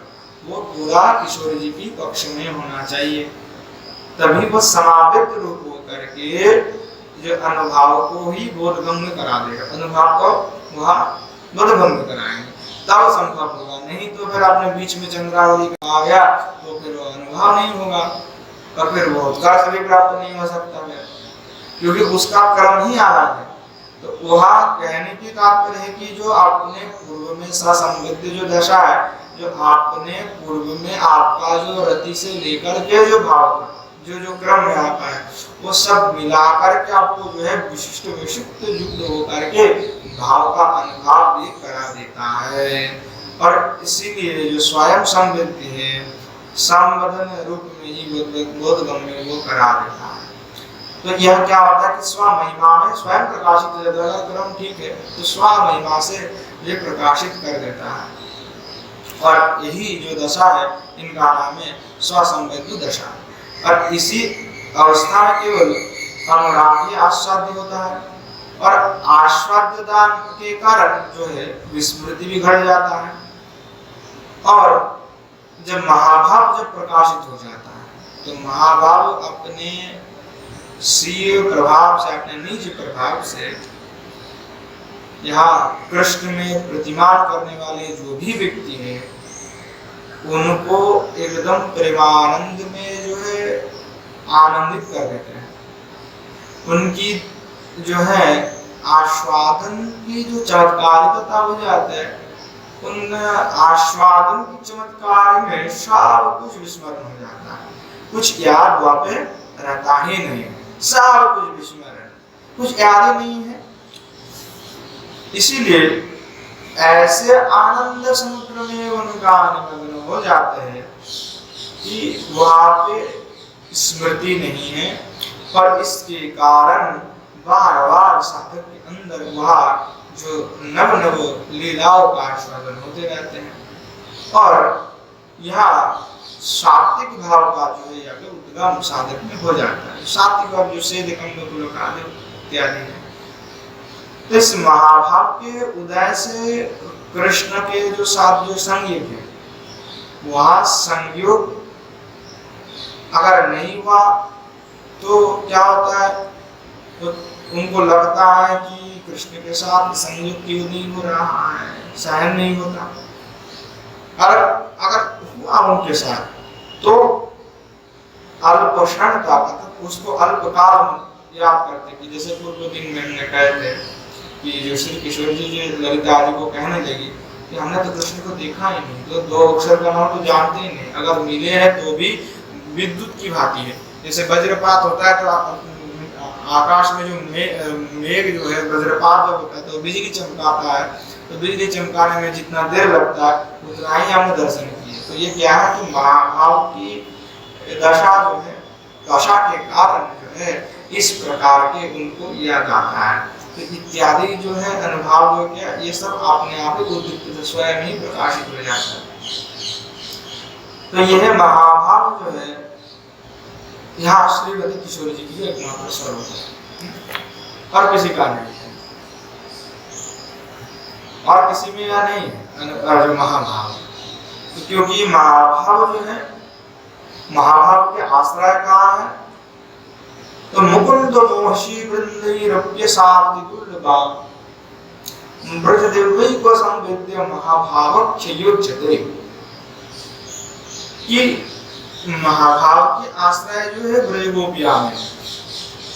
वो पूरा किशोर जी की पक्ष में होना चाहिए, तभी वो समापित रूप होकर के जो अनुभाव को ही बोधगम्य करा देगा, अनुभाव को वह बोधगम्य कराएंगे तब संभव होगा। नहीं तो फिर आपने बीच में चंद्रावली आ गया तो फिर वो अनुभव नहीं होगा और फिर वो उत्कर्ष भी प्राप्त नहीं हो सकता है, क्योंकि उसका क्रम ही अलग है। तो वहाँ कहने की तात्पर्य है कि जो आपने पूर्व में ससंविद्ध जो दशा है, जो आपने पूर्व में आपका जो रति से लेकर के जो भाव था, जो क्रम में आता है वो सब मिलाकर के आपको जो है विशिष्ट विशिष्ट युक्त होकर के भाव का अनुभव भी करा देता है। और इसीलिए जो स्वयं संविद्ध है संवदन रूप में ही बोधगम्य वो करा देता है। तो यह क्या होता है कि स्व महिमा में स्वयं प्रकाशित क्रम ठीक है तो स्व महिमा से ये प्रकाशित कर देता है। और यही जो दशा है इनका नाम है स्वसंवेद्य दशा। और इसी अवस्था में केवल अनुराग ही आस्वाद्य होता है और आस्वाद्य दान के कारण जो है विस्मृति भी घट जाता है। और जब महाभाव जब प्रकाशित हो जाता है तो महाभाव अपने स्वीय प्रभाव से अपने निज प्रभाव से यहाँ कृष्ण में प्रतिमान करने वाले जो भी व्यक्ति है उनको एकदम प्रेमानंद में जो है आनंदित कर देते हैं। उनकी जो है आस्वादन की जो चमत्कारिता हो जाता है, उन आस्वादन की चमत्कार में सब कुछ विस्मरण हो जाता है, कुछ याद वहाँ पे रहता ही नहीं, सब कुछ विस्मरण, कुछ याद ही नहीं है। इसीलिए ऐसे आनंद समुद्र में उनका निमग्न हो जाते हैं कि वहाँ पे स्मृति नहीं है और इसके कारण बार बार साधक के अंदर वह जो नव नव लीलाओं का आस्वादन होते रहते हैं। और यह सात्विक भाव का जो है उद्गम साधक में हो जाता है। सात्विक भाव जो इत्यादि है। तो इस महाभाव के उदय से कृष्ण के जो साथ जो संयोग है वह संयोग अगर नहीं हुआ तो क्या होता है, तो उनको लगता है कि कृष्ण के साथ संयोग क्यों नहीं हो रहा है, सहन नहीं होता। अगर हुआ उनके साथ तो अल्प क्षण का मतलब उसको अल्पकाल याद करते कि जैसे पूर्व दिन में हमने कहे थे कि जो श्री किशोर जी जो ललिता जी को कहने लगी कि हमने तो कृष्ण को देखा ही नहीं, तो दो अक्षर का नाम तो जानते ही नहीं, अगर मिले हैं तो भी विद्युत की भांति है। जैसे वज्रपात होता है तो आकाश में जो मेघ जो है वज्रपात जब होता है तो बिजली चमकाता है, तो बिजली चमकाने में जितना देर लगता है उतना ही हमने दर्शन किए। तो ये क्या है कि महाभाव की दशा जो है, दशा के कारण जो है इस प्रकार के उनको याद आता है। तो इत्यादि जो है अनुभाव जो क्या ये सब अपने आप ही उद्दीपित स्वयं ही प्रकाशित हो जाता है। तो यह महाभाव जो है यहाँ श्रीमती किशोर जी की एकमात्र स्वरूप है और किसी का नहीं है, और किसी में या नहीं है जो महाभाव। तो क्योंकि महाभाव जो है, महाभाव के आश्रय कहाँ है, तो मुकुंद मोहशी वृंदैरप्य साप्ति दुर्लभा ब्रजदेवैक संवेद्य महाभाव क्षयोच्यते। कि महाभाव की आश्रय जो है ब्रज गोपिया में।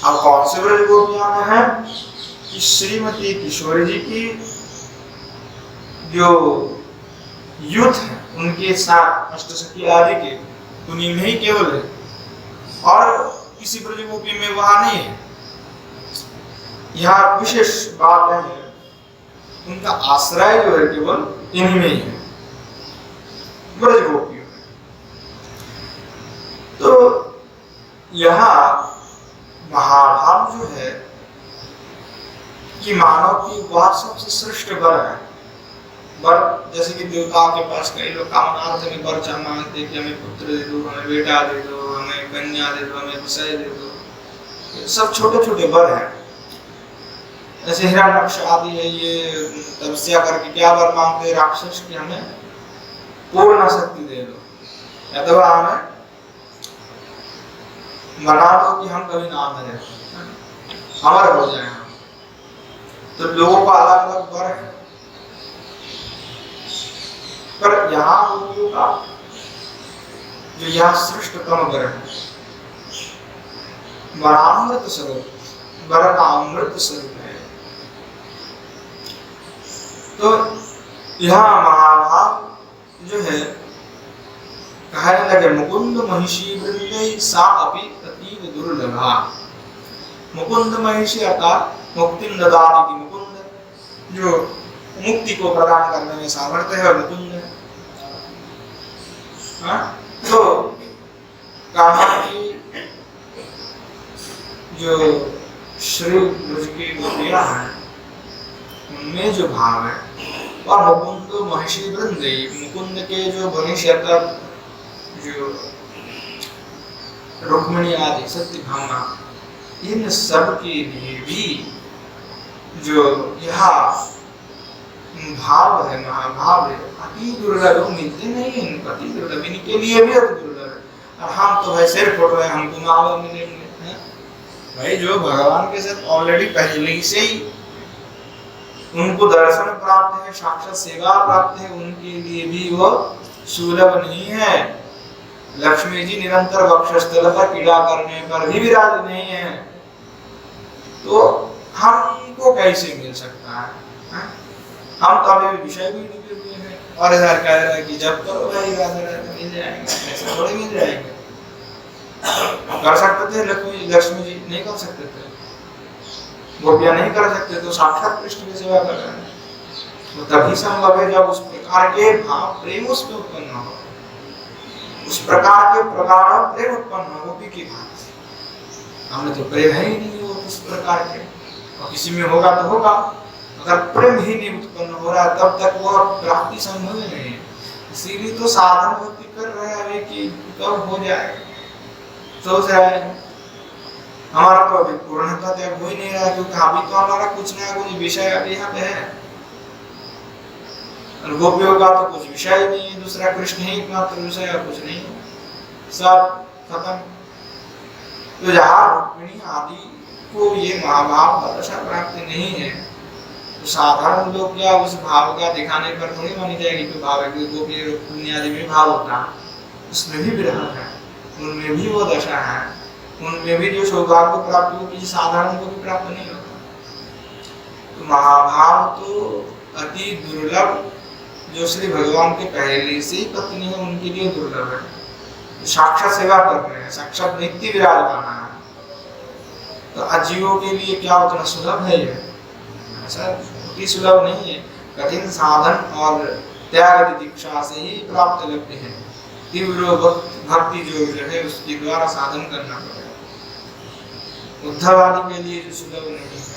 अब कौन से ब्रज गोपिया में है कि श्रीमती किशोरी जी की जो यूथ है उनके साथ अष्टसखी आदि के उन्हीं में ही केवल है, और किसी ब्रज गोपी में वहां नहीं है। यहाँ विशेष बात है, उनका आश्रय जो है केवल इन्हीं में ही है, ब्रज गोपियों में। तो यहाँ महाभाव जो है कि मानव की वह सबसे श्रेष्ठ वर है। वर जैसे कि देवताओं के पास कई लोग कामनार्थ में वर मांगते कि हमें पुत्र दे दो, हमें बेटा दे दो, हमें कन्या दे दो, हमें विषय दे दो। सब छोटे छोटे वर हैं। जैसे हिरण्यक्ष आदि है, ये तपस्या करके क्या वर मांगते राक्षस की हमें पूर्ण शक्ति दे दो, अथवा हमें बना दो कि हम कभी ना मरे, अमर हो जाए हम। तो लोगों का अलग अलग वर है, पर यहाँ गोपियों का जो यह श्रेष्ठतम वर है, वरामृत स्वरूप, वर का अमृत स्वरूप है। तो यह महाभाव जो है कहने लगे मुकुंद महिषी वृंदे सा अपि अतीव दुर्लभा। मुकुंद महिषी अर्थात मुक्ति ददाति की मुकुंद, जो मुक्ति को प्रदान करने में सामर्थ्य है, मुकुंद है। तो कहा कि जो श्री ब्रज की गोपियां हैं उनमें जो भाव है और मुकुंद महिषी वृंदे, मुकुंद के जो महिषी अर्थात जो रुक्मिणी आदि सत्यभामा, इन सब के लिए भी जो यह भाव है, महाभाव है, अति दुर्लभ, मिलते नहीं है इनको, अति दुर्लभ, इनके लिए भी अति दुर्लभ है। और हम तो भाई सिर फोट रहे, हमको महाभाव मिलेंगे भाई। जो भगवान के साथ ऑलरेडी पहले से ही उनको दर्शन प्राप्त है, साक्षात सेवा प्राप्त है, उनके लिए भी वो सुलभ नहीं है। लक्ष्मी जी निरंतर वक्षस्थल पर पीड़ा करने पर भी विराज नहीं है, तो हमको कैसे मिल सकता है? हम तो अभी विषय भी डूबे हुए हैं, और इधर कह रहे हैं कि जब करो भाई मिल जाएंगे, ऐसे थोड़ी मिल जाएंगे। कर सकते थे लक्ष्मी जी, नहीं कर सकते थे, गोपियां नहीं कर सकते, तो साक्षात कृष्ण की सेवा कर रहे हैं। तो तभी संभव है जब उस प्रकार के भाव प्रेम उसमें उत्पन्न हो, उस प्रकार के प्रगाढ़ प्रेम उत्पन्न हो गोपी की भाव। हमें तो प्रेम है ही नहीं वो उस प्रकार के, और किसी में होगा तो होगा, अगर प्रेम ही नहीं उत्पन्न हो रहा तब तक वो प्राप्ति संभव ही नहीं है। इसीलिए तो साधन भक्ति कर रहे हैं कि कब हो जाए, सोच रहे हैं। हमारा तो अभी पूर्णता त्याग हो ही नहीं रहा, क्योंकि अभी तो हमारा कुछ ना कुछ विषय अभी यहाँ पे है, और गोपियों का तो कुछ विषय ही नहीं है, दूसरा कृष्ण ही एकमात्र विषय है, कुछ नहीं, सब खत्म। तो जहाँ रुक्मिणी आदि को ये महाभाव का दशा प्राप्त नहीं है, तो साधारण लोग क्या उस भाव का दिखाने पर थोड़ी मानी जाएगी कि भाव है, कि गोपी रुक्मिणी आदि में भाव होता है, उसमें भी विरह है, उनमें भी वो दशा है, उनमें भी जो सौभाग्य प्राप्त होती है साधारण को भी प्राप्त नहीं होता। तो महाभाव तो अति दुर्लभ, जो श्री भगवान के पहले से ही पत्नी है उनके लिए दुर्लभ है। साक्षात सेवा कर रहे हैं, साक्षात नित्य विराजमान है, तो अजीवों के लिए क्या उतना सुलभ है ये? ऐसा उतनी सुलभ नहीं है। कठिन साधन और त्याग दीक्षा से ही प्राप्त लगते हैं। तीव्र भक्ति जो है उसके द्वारा साधन करना पड़ेगा। उद्धव आदि के लिए जो सुलभ नहीं है,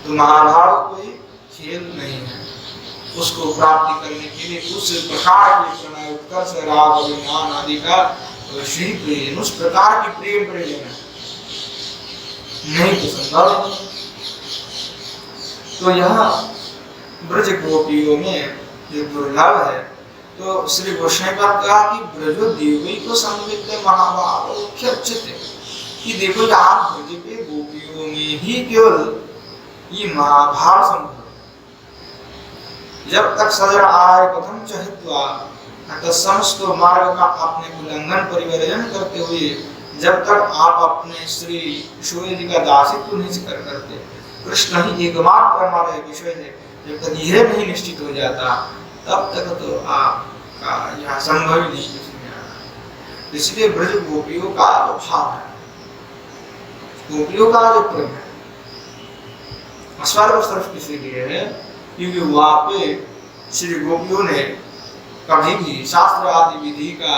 तो महाभाव कोई खेल नहीं है। उसको प्राप्ति करने के लिए उस प्रकार की प्रणय उत्कर्ष राग अभिमान आदि का श्री प्रेम, उस प्रकार की प्रेम प्रेरणा नहीं तो संभव नहीं। तो यहाँ ब्रज गोपियों में जो दुर्लभ है, तो श्री गोस्वामी का कहा कि ब्रजो देवी को संविद्य महाभाव ख्यच्यते, कि देखो यहाँ ब्रज के गोपियों में ही केवल ये महाभाव संभव। जब तक सजर आए कथम चहित्वा अतः समस्त मार्ग का अपने उल्लंघन परिवर्जन करते हुए जब तक आप अपने श्री सूर्य जी का दासित्व नहीं स्वीकार करते, कृष्ण ही एकमात्र हमारा विषय है, जब तक यह नहीं निश्चित हो जाता तब तक तो आपका यह संभव ही नहीं। इसलिए ब्रज गोपियों का जो भाव है, गोपियों का जो प्रेम है, स्वर्ग सिर्फ इसीलिए है क्योंकि वहां पे श्री गोपियों ने कभी भी शास्त्र आदि विधि का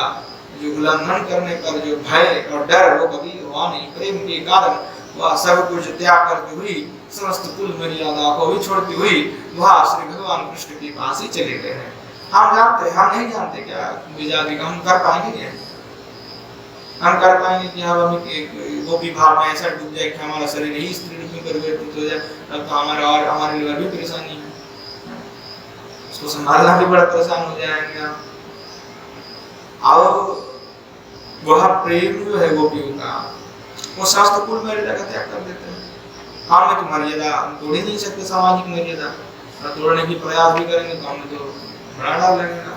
जो उल्लंघन करने पर जो भय और डर वो कभी हुआ नहीं। प्रेम के कारण वह सब कुछ त्याग करती हुई, समस्त कुल मर्यादा को भी छोड़ती हुई वह श्री भगवान कृष्ण के पास ही चले गए हैं। हम जानते, हम नहीं जानते क्या विजाति का हम कर पाएंगे क्या? हम कर पाएंगे कि हम गोपी भाव में ऐसा डूब जाए कि हमारा शरीर ही स्त्री रूप में परिवर्तित हो जाए, तब तो हमारा और हमारे लिए भी परेशानी है, उसको संभालना भी बड़ा परेशान हो जाएंगे। और वह प्रेम जो है गोपियों का, वो शास्त्र कुल मर्यादा का त्याग कर देते हैं। हम तो मर्यादा हम तोड़ ही नहीं सकते, सामाजिक मर्यादा, और तोड़ने की प्रयास भी करेंगे तो हमें तो बड़ा डर लगेगा।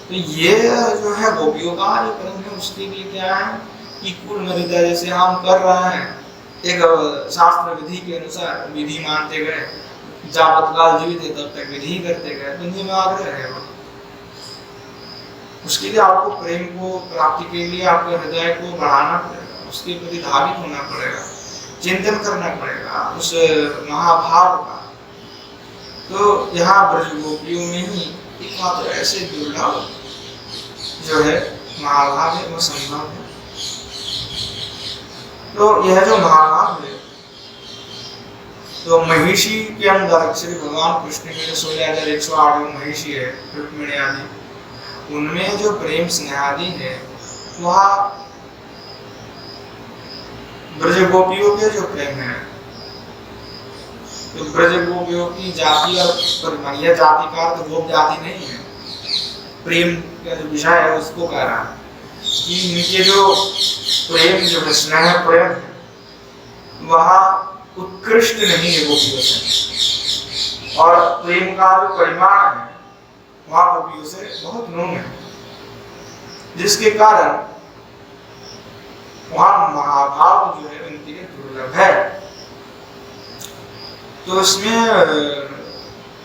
तो ये जो है गोपियों का जो प्रेम है, उसके लिए क्या है कि कुल मर्यादा जैसे हम कर रहे हैं, एक शास्त्र विधि के अनुसार विधि मानते गए, जब काल जीवित है तब तक विधि करते गए, दुनिया में आग्रह है। उसके लिए आपको प्रेम को प्राप्ति के लिए आपके हृदय को बढ़ाना पड़ेगा, उसके प्रति धावित होना पड़ेगा, चिंतन करना पड़ेगा उस महाभाव का। तो यहाँ ब्रज गोपियों में ही एकमात्र ऐसे दुर्लभ जो है महाभाव है, वो संभव है। तो यह जो महाभाव है, तो महिषी के अंदर श्री भगवान कृष्ण के 16,108 महिषी है, रुक्मिणी आदि, उनमें जो प्रेम स्नेहादि है वह ब्रज गोपियों के जो प्रेम है, तो ब्रज गोपियों की जाति और यह जाति का तो गोप जाति नहीं है, प्रेम का जो विषय है उसको कह रहा है कि इनके जो प्रेम जो है स्नेह प्रेम वह उत्कृष्ट नहीं है गोपियों से, और प्रेम का जो परिमाण है वह गोपियों से बहुत न्यून है, जिसके कारण वहां महाभाव जो है उनके लिए दुर्लभ है। तो इसमें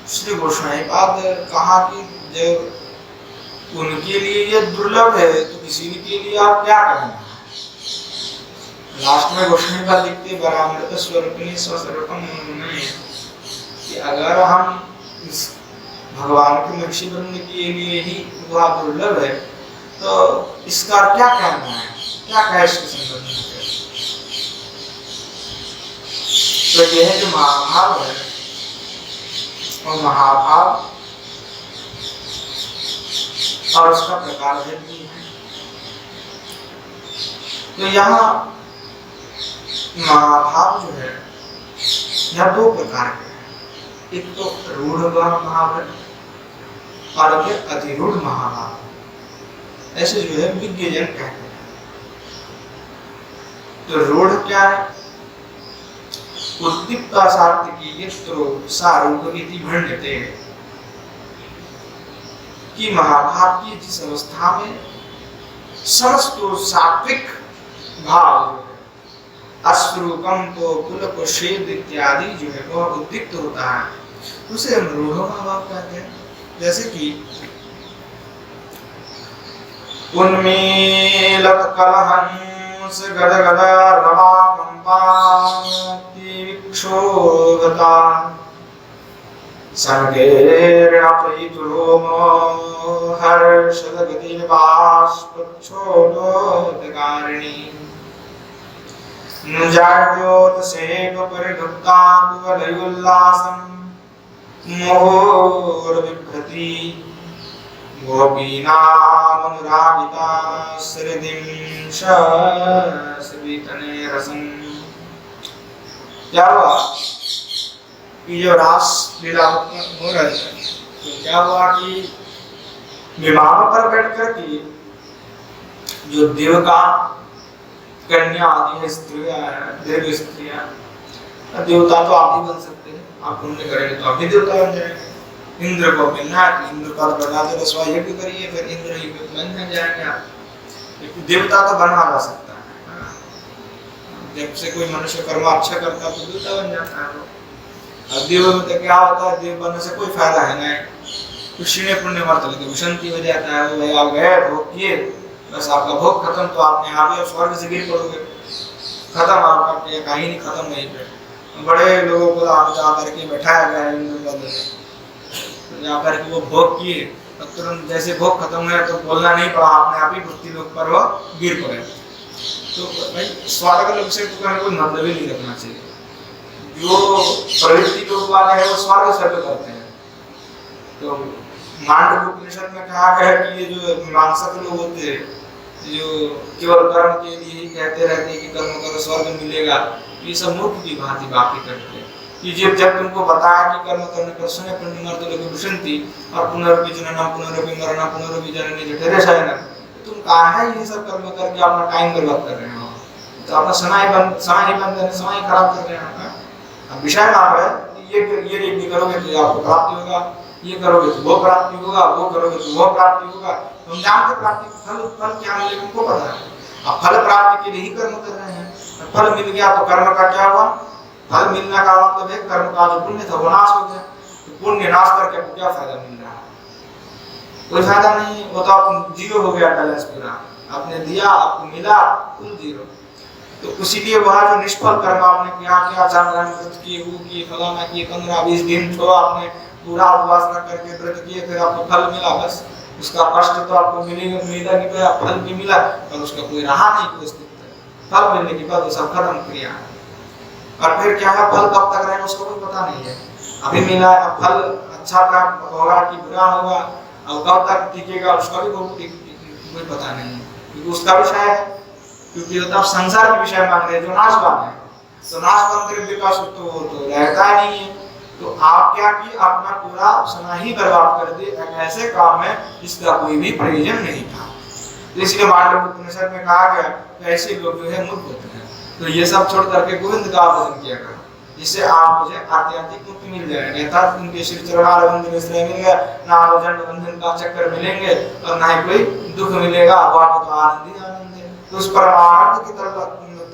श्री गोस्वामीपाद कहा कि जब उनके लिए ये दुर्लभ है तो किसी के लिए आप क्या कहेंगे। लास्ट में गोस्वामीपाद लिखते बरामृत स्वरूपिणी स्वस्वरूपम में कि अगर हम इस भगवान के महिषी वृंद के लिए ही वह दुर्लभ है तो इसका क्या कहना है, क्या कहे इसके संदर्भ में। तो यह जो महाभाव है और महाभाव और उसका प्रकार भेद भी है। तो यहाँ महाभाव जो है यह दो प्रकार के हैं, एक तो रूढ़ महाभाव है और फिर अधिरूढ़ महाभाव, ऐसे जो है विज्ञजन कहते हैं। तो रूढ़ क्या है, उद्दीप्ता सात्विकी यत्रो सारूपगीति भण्यते, कि महाभाव की जिस अवस्था में समस्त सात्विक भाव अश्रुकम तो पुलक शेद इत्यादि जो है वह उद्दीप्त होता है, उसे हम रूढ़ महाभाव कहते हैं। जैसे कि उन्मीलत कलहंस गदगद रवा कंपाति विक्षोभता सर्गेर्णपयितुरोमो हर्षदगति बाष्पक्षोभोदकारिणी नुजाड्योतसेक परिधुक्ताकुवलयोल्लासं मोहोर्बिभ्रति गोपीनामनुरागिता श्रीदिं श्रीतने रसं। क्या हुआ कि जो रास लीला हो रही है, तो क्या हुआ कि विमान पर बैठ कर के जो देवता कन्या आदि है, स्त्रियां देव स्त्रियां, देवता तो आप भी बन सकते हैं, आप पुण्य करेंगे तो आप भी देवता बन जाएंगे। इंद्र को मिलना है तो इंद्र पद बना दो, रसवा यज्ञ करिए, फिर इंद्र ही बन जाएंगे आप। देवता तो बना जा सकता है, जब से कोई मनुष्य कर्म अच्छा करता है तो देवता बन जाता है। अब देव में तो क्या होता है, देव बनने से कोई फायदा है नहीं, कुछ ने पुण्य मत लेते विषंति हो जाता है। वो भाई आप गए भोग किए, बस आपका भोग खत्म, तो आपने यहाँ भी स्वर्ग से गिर पड़ोगे, खत्म आपका कहानी खत्म नहीं पे। बड़े लोगों को आप जा करके बैठाया गया इंद्र पद में, जा करके वो भोग किए, तुरंत जैसे भोग खत्म हुआ तो बोलना नहीं पड़ा, आपने आप ही पृथ्वी लोक पर वो गिर पड़े। तो भाई स्वर्ग लोक से तो कोई मतलब ही नहीं रखना चाहिए। जो प्रवृत्ति लोग वाले हैं वो स्वर्ग से करते हैं। तो मांडव्य उपनिषद में कहा गया है कि ये जो मीमांसक लोग होते हैं, जो केवल कर्म के लिए ही कहते रहते हैं कि कर्म करो स्वर्ग मिलेगा, ये सब मूर्ख की भांति बातें करते हैं। कि जब तुमको बताया कि कर्म करने पर सुने पुण्यमर्त्य लोके विशन्ति और पुनरपि जननम पुनरपि मरणम पुनरपि जननी जठरे शयनम, तुम कहाँ है ये सब कर्म करके अपना टाइम बर्बाद कर रहे हो, तो अपना समय खराब कर रहे हैं। अब विषय नाम है ये करोगे तो आपको प्राप्ति होगा, ये करोगे तो वो प्राप्ति होगा, वो करोगे तो वो प्राप्ति होगा। हम जानते प्राप्ति फल क्या मिलेगा हमको पता है। अब फल प्राप्ति के लिए ही कर्म कर रहे हैं, फल मिल गया तो कर्म का क्या हुआ, फल मिलने का मतलब है कर्म का जो पुण्य था वो नाश हो गया। तो पुण्य नाश करके आपको क्या फायदा मिल रहा है, कोई फायदा नहीं, वो तो आप जीरो हो गया बैलेंस पूरा, आपने दिया आपको मिला कुल जीरो। तो इसीलिए वह जो निष्फल कर्म आपने क्या जान व्रत किए, वो किए, फलाना किए, 15-20 दिन छोड़ा आपने, पूरा उपवास करके व्रत किए, फिर आपको फल मिला, बस उसका कष्ट तो आपको मिलेगा, फल भी मिला पर उसका कोई रहा नहीं कोई अस्तित्व। फल मिलने के बाद वो सब खत्म क्रिया, और फिर क्या है फल कब तक रहेगा उसको कोई पता नहीं है। अभी मिला फल अच्छा प्राप्त होगा कि बुरा होगा, और कब तक टिकेगा उसका भी कोई पता नहीं है, क्योंकि उसका विषय है, क्योंकि तो आप संसार के विषय मान रहे जो नाशवान है, तो नाशवान द्रव्य का सुख तो रहता नहीं है। तो आप क्या कि अपना पूरा समय ही बर्बाद कर दिए ऐसे काम में जिसका कोई भी प्रयोजन नहीं था। इसलिए मांडव्य उपनिषद में कहा गया कि ऐसे लोग जो है मूर्ख होते हैं, तो ये सब छोड़ करके गोविंद का भजन किया करो, जिससे आप मुझे आध्यात्मिक मुक्ति मिल जाएगी। अर्थात उनके श्री चरणारविंद में श्रेय मिल गया, ना आरोजन बंधन का चक्कर मिलेंगे और ना ही कोई दुख मिलेगा, आपको तो आनंद ही आनंद है। तो उस परमानंद की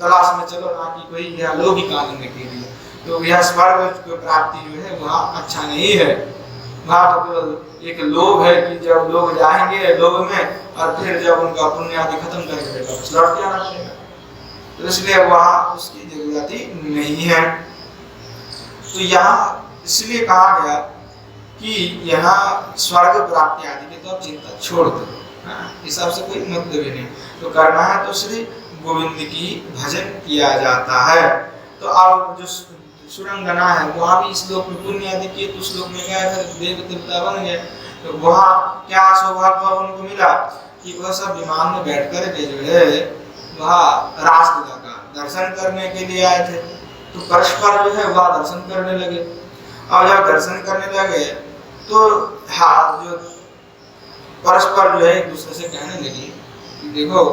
तलाश में चलो, ना कि कोई यह लौकिक आनंद के लिए। तो यह स्वर्ग की प्राप्ति जो है वहाँ अच्छा नहीं है, वहाँ तो केवल एक लोभ है कि जब लोग जाएंगे लोभ में और फिर जब उनका पुण्य आदि खत्म करके वापस लौट के आना पड़ेगा, तो इसलिए वहाँ उसकी जरूरत ही नहीं है। तो यहाँ इसलिए कहा गया कि यहाँ स्वर्ग प्राप्ति आदि की तो चिंता छोड़ दो, इस सबसे कोई मतलब ही नहीं। तो करना है तो श्री गोविंद की भजन किया जाता है। तो अब जो सुरंगना है वहाँ भी श्लोक में पुण्य आदि किए, तो श्लोक में क्या है देव देवता बन गए। तो वहाँ क्या सौभाग्य उनको मिला कि वह सब विमान में बैठ कर के जो है वह रासलीला का दर्शन करने के लिए आए थे। तो परस्पर जो है वह दर्शन करने लगे, और जब दर्शन करने लगे तो हाँ जो परस्पर जो है एक दूसरे से कहने लगी कि देखो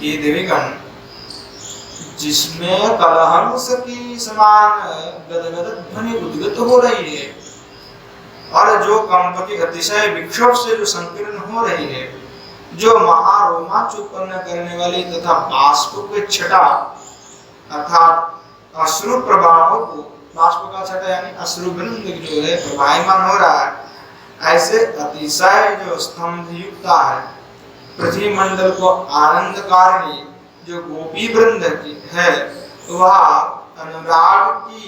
ये देवीगण जिसमें कलहंस की समान गदगद ध्वनि उद्गत हो रही है, और जो कंप के अतिशय विक्षोभ से जो संकीर्ण हो रही है, जो महारोमांच उत्पन्न करने वाली तथा बाष्प के छटा अर्थात अश्रु प्रवाह को, बाष्प का छटा यानी अश्रु बिंद जो है प्रवाहमान हो रहा है, ऐसे अतिशय जो स्तंभ युक्त है पृथ्वी मंडल को आनंद कारिणी जो गोपी वृंद की है, वह अनुराग की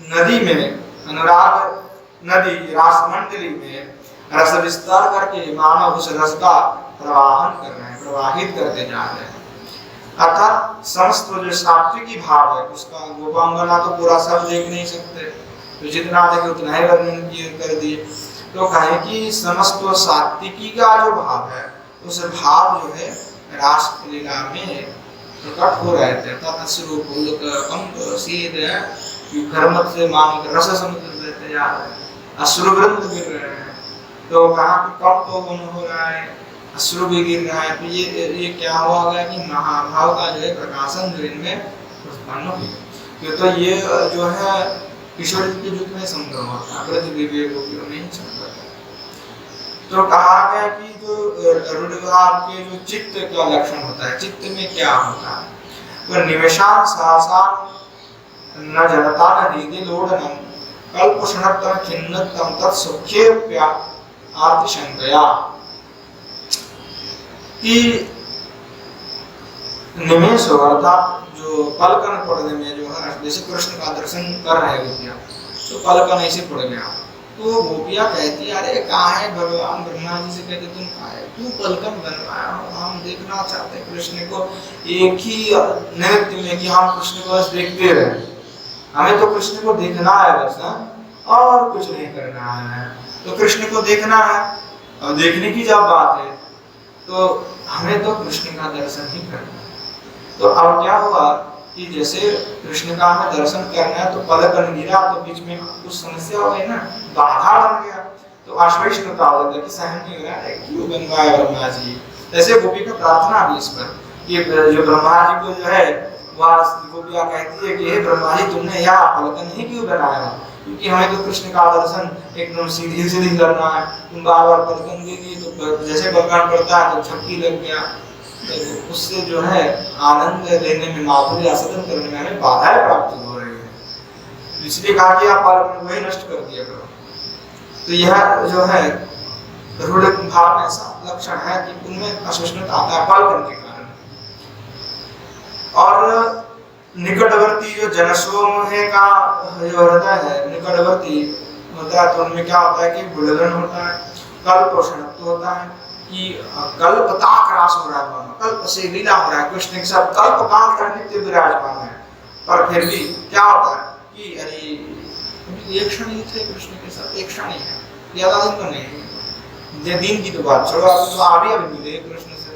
नदी में, अनुराग नदी रासमंडली में रस विस्तार करके मानव उस रस का प्रवाहन कर रहे हैं, प्रवाहित करते जा रहे हैं। अर्थात समस्त जो सात्विकी भाव है उसका गोपांगना तो पूरा सब देख नहीं सकते, तो जितना देखे उतना ही वर्णन कर दिए। तो कहें कि समस्त सात्विकी का जो भाव है उस भाव जो है रास लीला में प्रकट हो रहे थे। तत्स्वरूप कंप सीध कर्मत से मान रस समुद्र देते जा रहे हैं, अश्रु वृंद गिर रहे हैं। तो कहा कि कंप तो हो रहा है, अश्रु भी गिर रहा है। तो ये क्या हुआ गया कि महाभाव का जो है प्रकाशन जो इनमें उत्पन्न हुआ। तो ये जो है किशोर जी के युग में संभव होता, ब्रज दिव्य गोपियों में ही संभव है। तो कहा गया कि जो रूढ़िवाद के जो चित्त का लक्षण होता है, चित्त में क्या होता है, तो निमेषान सहसा न जनता न हृदय लोडनम कल्पषणतम खिन्नतम तत्सुख्यप्या आतिशंकया, कि निमेष अर्थात जो पलकन पड़ने में जो है, जैसे कृष्ण का दर्शन कर रहे हैं गोपियां, तो पलकन ऐसे पड़ गया, तो गोपियां कहती अरे कहाँ है भगवान, ब्रह्मा जी से कहते तुम कहाँ है, क्यों पलकन बनवाया हो, हम देखना चाहते हैं कृष्ण को एक ही नृत्य में, कि हम कृष्ण को बस देखते रहे, हमें तो कृष्ण को देखना है बस, और कुछ नहीं करना है, तो कृष्ण को देखना है, और देखने की जब बात है तो हमें तो कृष्ण का दर्शन ही करना है। तो अब क्या हुआ कि जैसे कृष्ण का हमें दर्शन करना है, तो पलकन गिरा, तो बीच में कुछ समस्या हो गई ना, बाधा बन गया, तो अश्वैष्णता हो गया कि सहन नहीं हो रहा है, क्यों बनवाया ब्रह्मा जी। ऐसे गोपी का प्रार्थना भी इस पर कि जो ब्रह्मा जी को जो है वह गोपियां कहती है कि हे ब्रह्मा जी तुमने यह पलकन ही क्यों बनाया, क्योंकि हमें तो कृष्ण का दर्शन एकदम सीधी सीधी करना है, तुम बार बार पलकन दे दिए, तो जैसे पलकन पड़ता है तो झपकी लग गया, तो उससे जो है आनंद लेने में, माधुर्य आस्वादन करने में हमें बाधाएं प्राप्त हो रही है, इसलिए कहा कि आप पलकन वही नष्ट कर दिया करो। तो यह जो है रूढ़ भाव में ऐसा लक्षण है कि उनमें असहिष्णुता आता है पलकन के कारण। और निकटवर्ती जो जनसोम है का जो हृदय है, निकटवर्ती होता है, तो उनमें क्या होता है कि बुलगन होता है, कल्प होता है कि कल्पताक रास हो रहा है, कल्प से लीला हो रहा है, कृष्ण के साथ कल्प काल का नित्य विराजमान है, पर फिर भी क्या होता है कि अरे एक क्षण ही थे कृष्ण के साथ, एक क्षण ही है, ज्यादा दिन तो नहीं, ये दिन की तो बात छोड़ो, तो अभी मिले कृष्ण से,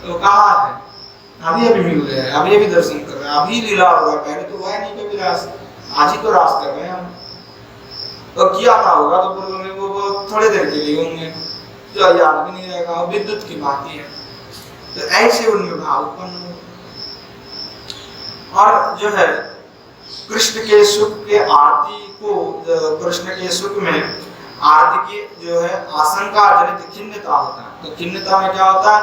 तो कहाँ है, अभी मिल रहे हैं, अभी दर्शन कर रहे हैं, अभी लीला हो रहा है, पहले तो वह नहीं कभी रास, आज ही तो रास कर रहे हैं हम, तो किया था होगा तो पूर्व में वो थोड़ी देर के लिए होंगे, जो याद भी नहीं रहेगा, विद्युत की बात है, तो ऐसे उनमें भाव उत्पन्न हो। और जो है कृष्ण के सुख के आरती को, कृष्ण के सुख में आरती की जो है आशंका जनित खिन्नता होता है, तो खिन्नता में क्या होता है,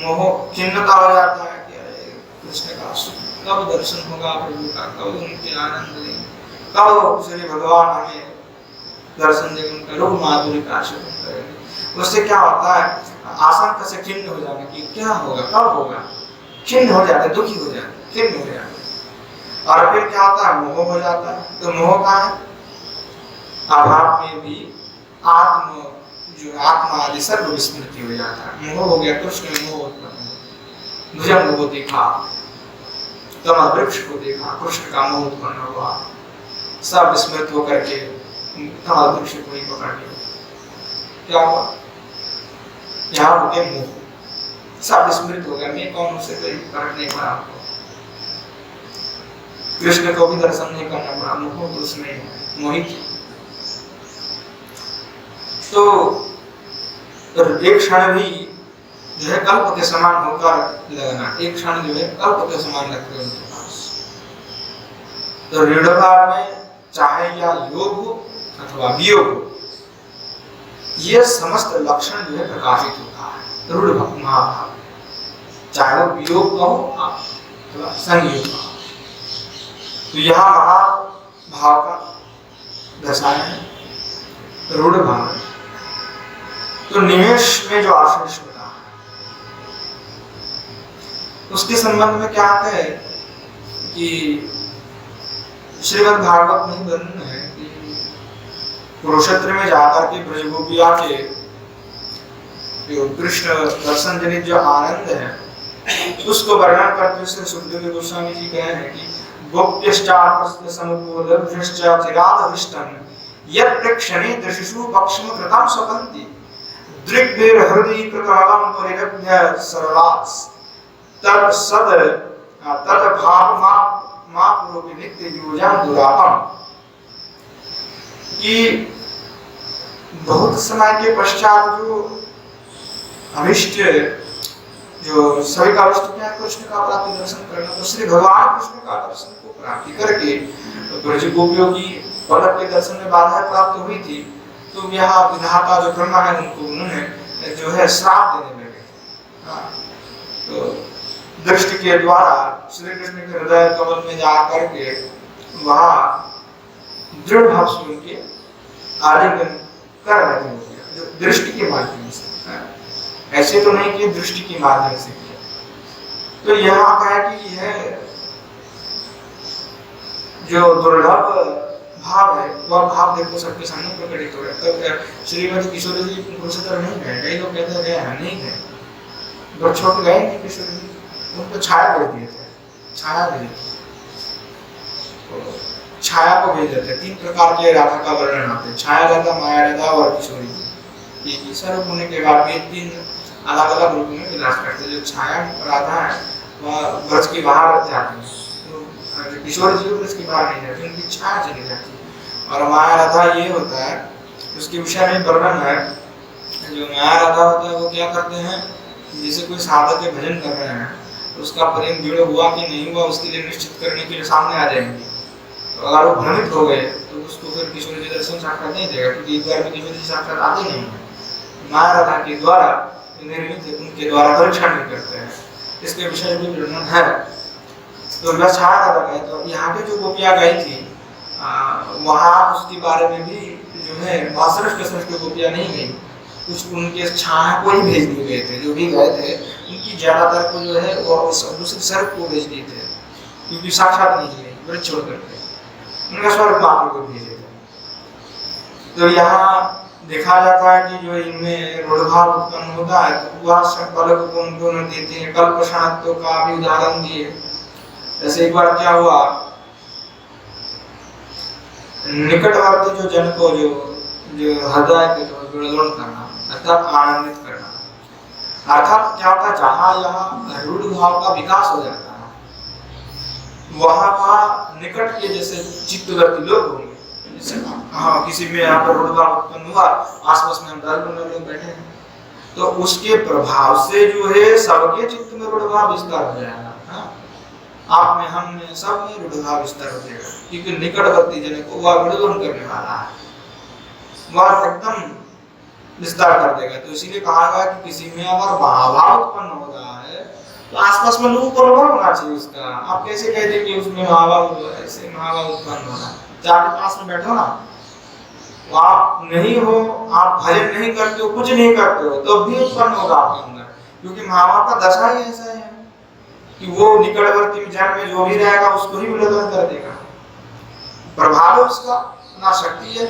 मोह, खिन्नता हो जाता है कि अरे कृष्ण का सुख कब दर्शन होगा प्रभु का, कब उनके आनंद लेंगे, कब श्री भगवान हमें दर्शन देंगे, उनका रूप माधुर्य का आस्वादन करेंगे। उससे क्या होता है, आशंका से खिन्न हो जाना कि क्या होगा, कब होगा, खिन्न हो जाते, दुखी हो जाते, खिन्न हो जाते। और फिर क्या होता है, मोह हो जाता है, तो मोह का है अभाव में भी आत्म जो आत्मा आदि सर्व विस्मृति हो जाता है, मोह हो गया, कृष्ण में मोह उत्पन्न हो, भुजंग को देखा, कमल वृक्ष को देखा, कृष्ण का मोह उत्पन्न हुआ, सब विस्मृत होकर के कमल वृक्ष को ही पकड़ लिया, क्या हुआ, यहाँ हो गया मोह, सब विस्मृत हो गया, मैं कौन, उसे कोई फर्क नहीं पड़ा, कृष्ण को भी दर्शन नहीं करना पड़ा, मोह उसमें मोहित। तो एक क्षण भी जो है कल्प के समान होकर लगना, एक क्षण जो है कल्प के समान लगते हैं उनके पास। तो ऋणभाव में चाहे या योग हो अथवा वियोग हो, ये समस्त लक्षण जो है प्रकाशित होता है रूढ़ महाभाव, चाहे वो वियोग का हो अथवा संयोग का। तो यहाँ महाभाव का दर्शाया है रूढ़ भाव। तो निमेष में जो आश्लेष होता है उसके संबंध में क्या आता है कि श्रीमद् भागवत में वर्णन है कि कुरुक्षेत्र में जाकर के ब्रजगोपिया के जो कृष्ण दर्शन जनित जो आनंद है उसको वर्णन करते हुए सुखदेव गोस्वामी जी कहे हैं कि गोप्यश्चार्पस्य समुपोलभ्यश्च चिरादभिष्टं यत् प्रेक्षणे दृशिषु पक्षम कृतं स्वपन्ति दृग्भिर हृदि कृतमलं परिरभ्य सरलास् तत् सद तत् भाव मा पुरोपि नित्य योजन दुरापम, कि बहुत समय के पश्चात जो अभिष्ट जो सभी का अभिष्ट क्या है, कृष्ण का प्राप्ति दर्शन करना, तो श्री भगवान कृष्ण का दर्शन को प्राप्ति करके ब्रज गोपियों की पलक के दर्शन में बाधाएं प्राप्त हुई थी, तो यहाँ विधाता जो ब्रह्मा है उनको उन्होंने जो है श्राप देने लगे। तो दृष्टि के द्वारा श्री कृष्ण के हृदय कमल में जा करके वहाँ दृढ़ भाव से उनके आलिंगन कर रहे थे, जो दृष्टि के माध्यम से, ऐसे तो नहीं कि दृष्टि के माध्यम से किया। तो यहाँ कहा कि यह जो दुर्लभ भाव है वह भाव देखो सबके सामने प्रकटित हो रहा है। तो श्रीमती किशोरी जी कुरुक्षेत्र नहीं गए, कई लोग कहते हैं गए हैं, नहीं गए, बच्चों को गए नहीं किशोरी जी, उनको छाया भेज दिए थे, छाया भेज दी, छाया को भेज देते। 3 प्रकार के राधा का वर्णन आते हैं, छाया राधा, माया राधा और किशोरी जी। ये स्वरूप होने के बाद भी 3 अलग अलग रूप में विलास करते हैं। जो छाया राधा है वह ब्रज के बाहर जाती है, किशोर जी ब्रज के बाहर नहीं जाती, उनकी छाया चली जाती है। और माया राधा ये होता है, उसके विषय में वर्णन है। जो माया राधा होता है वो क्या करते हैं, जैसे कोई साधक के भजन कर रहे हैं, उसका प्रेम दृढ़ हुआ कि नहीं हुआ उसके लिए निश्चित करने के लिए सामने आ जाएंगे। तो अगर वो भ्रमित हो गए तो उसको फिर किशोर जी दर्शन साक्षात नहीं देगा, क्योंकि एक बार में किशोर जी साक्षात आते नहीं है, माया राधा के द्वारा निर्मित उनके द्वारा परीक्षण नहीं करते हैं। इसके विषय में वर्णन है। तो वह छाया राधा गए, तो यहाँ पे जो गोपियाँ गई थी वहाँ उसके बारे में भी जो है श्रेष्ठ गोपियाँ नहीं गई, कुछ उनके छाया को ही भेज दिए गए थे। जो भी गए थे उनकी ज्यादातर को जो है वो दूसरी सर्प को भेज दिए थे, क्योंकि साक्षात नहीं गए, ब्रज छोड़ करके उनका स्वर्ग मात्र को भेजे थे। तो यहाँ देखा जाता है कि जो इनमें रूढ़भाव उत्पन्न होता है तो वह पलक को उनको न देते हैं। कल्प शांतों का भी उदाहरण दिए। जैसे एक बार क्या हुआ, निकटवर्ती जो जन को जो हृदय के जो विरोधन करना अर्थात आनंदित करना, अर्थात क्या होता है जहाँ यहाँ रूढ़ भाव का विकास हो जाता है वहाँ निकट के जैसे चित्तवर्ती लोग होंगे। जैसे हाँ किसी में यहाँ पर रूढ़ भाव उत्पन्न हुआ, आसपास में हम 10-15 लोग बैठे हैं, तो उसके प्रभाव से जो है सबके चित्त में रूढ़ भाव विस्तार हो जाएगा। आप में, हम में, सब में रूढ़ भाव विस्तार हो जाएगा, क्योंकि निकटवर्ती जन को वह विरोधन करने वाला है, वह एकदम विस्तार कर देगा। तो इसीलिए कहा गया कि किसी में अगर भाव उत्पन्न हो रहा है तो आसपास में लोगों को अनुभव होना चाहिए उसका। आप कैसे कहते कि उसमें भाव ऐसे भाव उत्पन्न हो रहा है, जाके पास में बैठो ना, तो आप नहीं हो, आप भजन नहीं करते हो, कुछ नहीं करते हो, तो भी उत्पन्न होगा आपके अंदर, क्योंकि महाभाव का दशा ही ऐसा है कि वो निकटवर्ती जन में जो भी रहेगा उसको ही विरोधन कर देगा। प्रभाव है उसका, ना शक्ति है,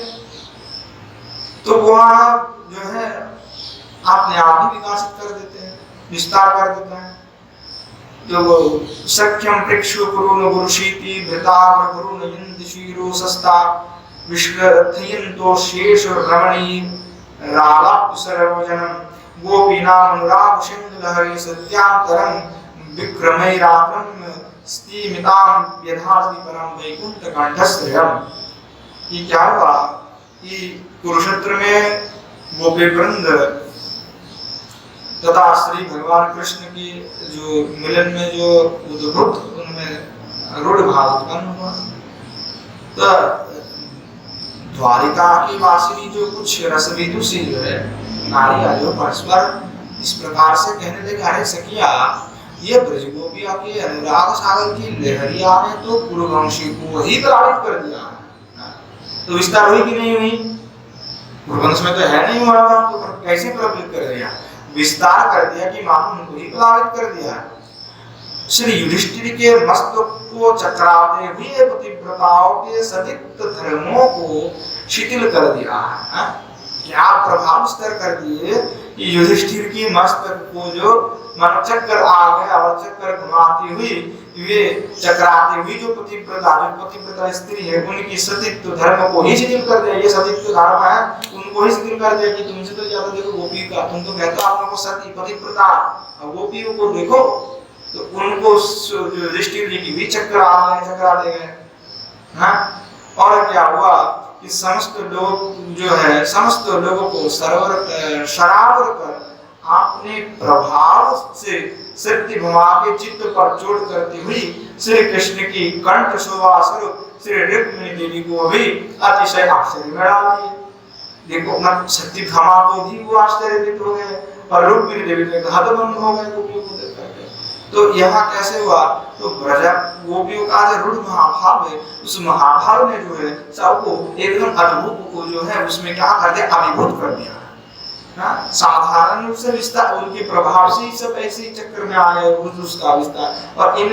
तो वह जो है अपने आप ही विकासित कर देते हैं, विस्तार कर देता है। जो सख्यम प्रेक्षु कुरुन गुरुशीति भृताग्र गुरुन यंतशीरो सस्ता विश्वथयन्तो शेष रमणी रालाप सर्वजनम गोपीनाम अनुराग सिंधु लहरी सत्यांतरम विक्रमैरात्रम स्तिमिताम यथार्थ परम वैकुंठ कंठस्त्रयम। ये क्या हुआ कि कुरुक्षेत्र में गोपी वृंद तथा श्री भगवान कृष्ण की जो मिलन में जो उद्भूत उनमें रूढ़ भाव उत्पन्न हुआ। तो द्वारिका की वासिनी जो कुछ रसविदुषी जो है नारियां जो परस्पर इस प्रकार से कहने लगे, अरे सखिया ये ब्रज गोपिया के अनुराग सागर की लहरिया ने तो गुरुवंशी को ही प्रभावित कर दिया, तो विस्तार हुई कि नहीं हुई? गुरुवंश में तो है नहीं हुआ, तो कैसे प्रभावित कर दिया? विस्तार कर दिया कि मानो उनको ही प्रभावित कर दिया। श्री युधिष्ठिर के मस्तक को चक्राते हुए पतिव्रताओं के सदित धर्मों को शिथिल कर दिया है। क्या प्रभाव स्तर कर दिए कि युधिष्ठिर की मस्तक को जो मन चक्कर आ गया और चक्कर घुमाती हुई वे चक्राते हुई जो पतिव्रता स्त्री है उनकी सतीत्व धर्म को ही शिथिल कर दिया। ये सतीत्व धर्म है उनको ही शिथिल कर दिया कि तुमसे तो ज्यादा देखो गोपी का, तुम तो कहते हो आप लोगों को सती पतिव्रता, गोपियों को देखो तो उनको युधिष्ठिर जी की भी चक्कर आ गए, चक्रा दे गए। हाँ, और क्या हुआ कि समस्त लोग जो है समस्त लोगों को शराब कर अपने प्रभाव से शक्ति भमा के चित्त पर चोट करती हुई श्री कृष्ण की कंठ शोभा स्वरूप श्री रुक्मिणी देवी को भी अतिशय आश्चर्य में डाल दिए। देखो मन शक्ति भमा को भी वो आश्चर्यचकित हो गए और रुक्मिणी देवी के हतभम्ब हो गए गोपियों को देख करके। तो यहाँ कैसे हुआ? तो ब्रज गोपियों का जो रूढ़ महाभाव है, उस महाभाव ने जो है सबको एकदम अद्भुत को जो है उसमें क्या कर दिया, अभिभूत कर दिया। साधारण रूप से विस्तार उनके प्रभाव से ही सब ऐसे ही चक्कर में आ गए उसका विस्तार। और इन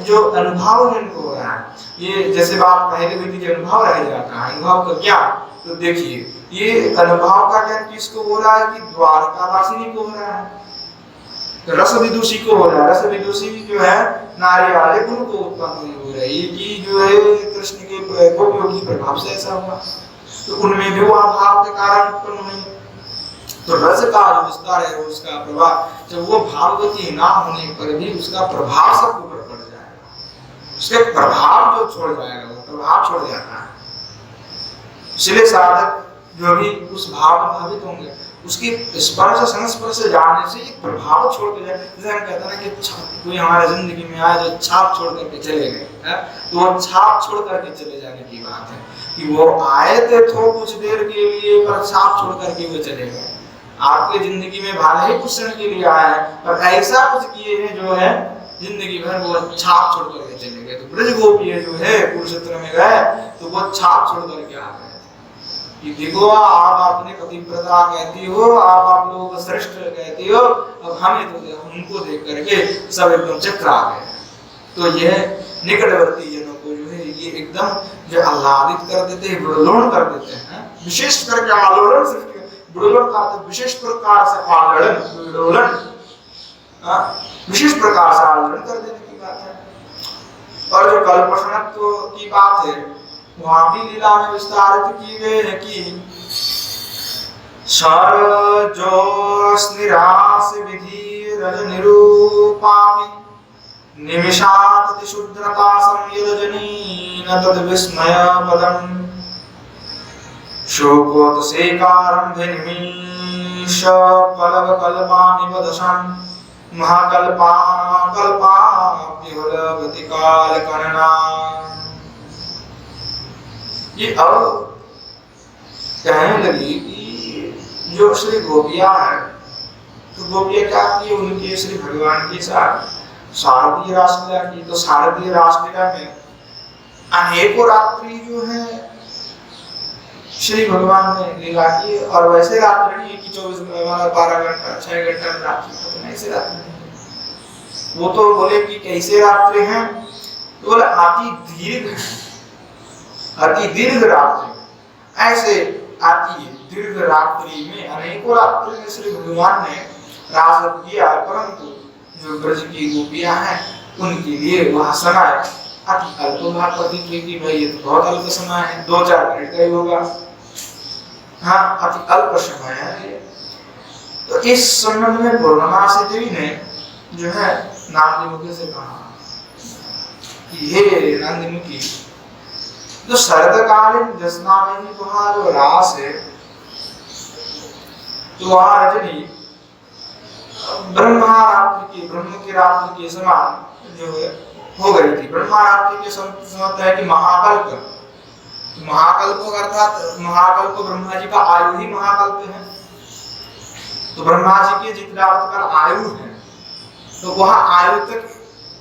जो अनुभव इनको हो रहा है, ये जैसे बात पहले हुई थी कि अनुभव रह जाता है, अनुभव का क्या? तो देखिए ये अनुभव का ज्ञान किसको हो रहा है कि द्वारकावासिनी को हो रहा है, रस विदुषी को हो रहा है। रस विदुषी जो है नारी वाले गुण को उत्पन्न हो रही है कि जो है कृष्ण के गोपियों के प्रभाव से ऐसा हुआ, तो उनमें भी वो भाव के कारण उत्पन्न हुई। तो रस का जो विस्तार है उसका प्रभाव, जब वो भाववती ना होने पर भी उसका प्रभाव सबके ऊपर पड़ जाएगा, उसके प्रभाव जो छोड़ जाएगा वो प्रभाव छोड़ जाता है। इसलिए साधक जो भी उस भाव में भावित होंगे उसकी स्पर्श संस्पर्श जाने से एक प्रभाव छोड़ के जाए। जैसे हम कहते हैं ना कि कोई हमारे जिंदगी में आए जो छाप छोड़ करके चले गए, तो वो छाप छोड़ करके चले जाने की बात है कि वो आए थे तो कुछ देर के लिए पर छाप छोड़ करके वो चले गए। आपके जिंदगी में भले ही कुछ क्षण के लिए आया है पर ऐसा कुछ किए हैं जो है जिंदगी भर वो छाप छोड़ करके चले गए। तो ब्रज गोपी जो है कुरुक्षेत्र में गए तो वो छाप छोड़ करके आ गए कि देखो आप अपने पतिव्रता कहती हो, आप लोगों को श्रेष्ठ कहती हो, अब हमें तो उनको देख करके सब एकदम चक्र आ गए। तो यह निकटवर्ती जनों को जो है ये एकदम जो आह्लादित कर देते हैं, विडोलन कर देते हैं। विशेष करके आलोड़न सृष्टि विडोलन का अर्थ विशेष प्रकार से आलोड़न, विडोलन विशेष प्रकार से आलोड़न कर देने की बात है। और जो कल्पषणत्व की बात है वहां भी लीला में विस्तारित किए गए हैं कि सरजोष निराश विधि रज निरूपामि निमिषात शुद्रता संयजनी न तद विस्मय पदम शोकोत सेकारंभे निमिष पलव कल्पानि वदशं महाकल्पा कल्पा विहुलवति काल कनना। ये अब कहने लगी कि जो श्री गोपिया है, तो गोपिया क्या की उनके श्री भगवान के साथ शारदीय रासलीला की। तो शारदीय रासलीला में अनेकों रात्रि जो है श्री भगवान ने लीला की। और वैसे रात्रि नहीं कि 12 घंटा 6 घंटा रात्रि, तो ऐसे रात्रि वो तो बोले कि कैसे रात्रि हैं, तो बोले अति दीर्घ रात्रि। ऐसे अति दीर्घ रात्रि में अनेकों रात्रि में श्री भगवान ने रास किया, परंतु जो ब्रज की गोपियां हैं उनके लिए वह समय अति अल्प प्रतीत हुई कि भाई ये तो बहुत अल्प समय है, 2-4 मिनट का ही होगा। हाँ, अति अल्प समय है। तो इस संबंध में पूर्णमासी देवी ने जो है नारदी से कहा कि हे नंदिमुखी, जो शरदकालीन जसना में ही वहां जो रास है, तो वहां रजनी ब्रह्म की रात्रि के समान जो है हो गई थी। ब्रह्मा रात्रि के समय है कि महाकल्प, महाकल्प अर्थात महाकल्प ब्रह्मा जी का आयु ही महाकल्प है। तो ब्रह्मा जी के जितना आयु है तो वहां आयु तक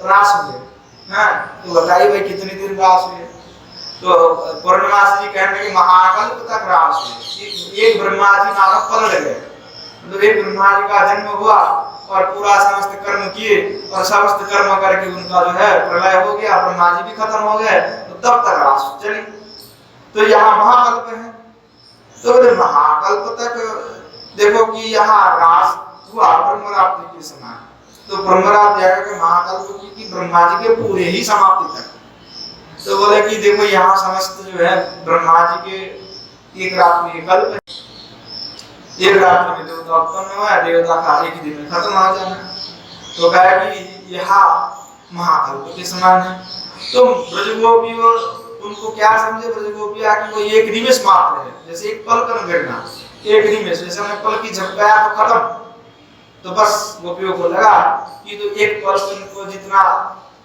रास हुए। तो बताइए भाई कितने दिन रास हुए? तो पूर्णमासी जी कहने कि महाकल्प तक रास हुए। एक ब्रह्मा जी नामक पलट गए, तो एक ब्रह्मा जी का जन्म हुआ और पूरा समस्त कर्म किए और समस्त कर्म करके उनका जो है प्रलय हो गया, ब्रह्मा जी भी खत्म हो गए, तो तब तक रास चली। तो यहाँ महाकल्प है, तो महाकल्प तक देखो कि यहाँ रास हुआ ब्रह्मरात्रि के समय। तो ब्रह्मरात्रि के महाकल्प की ब्रह्मा जी के पूरे ही समाप्ति तक। तो बोले कि देखो यहाँ समस्त जो है ब्रह्मा जी के एक रात्रि में कल्प है, एक रात्रि में देवता उत्पन्न हुआ, देवता का एक दिन में खत्म हो जाना। तो कहा कि यहाँ महाकल्प के समान है। तो ब्रजगोपी उनको क्या समझे ब्रजगोपिया कि वो एक निमेष मात्र है, जैसे एक पल का गिरना, एक निमेष, जैसे हमने पल की झपकाया तो खत्म, तो बस गोपियों को लगा कि तो एक पलकन को जितना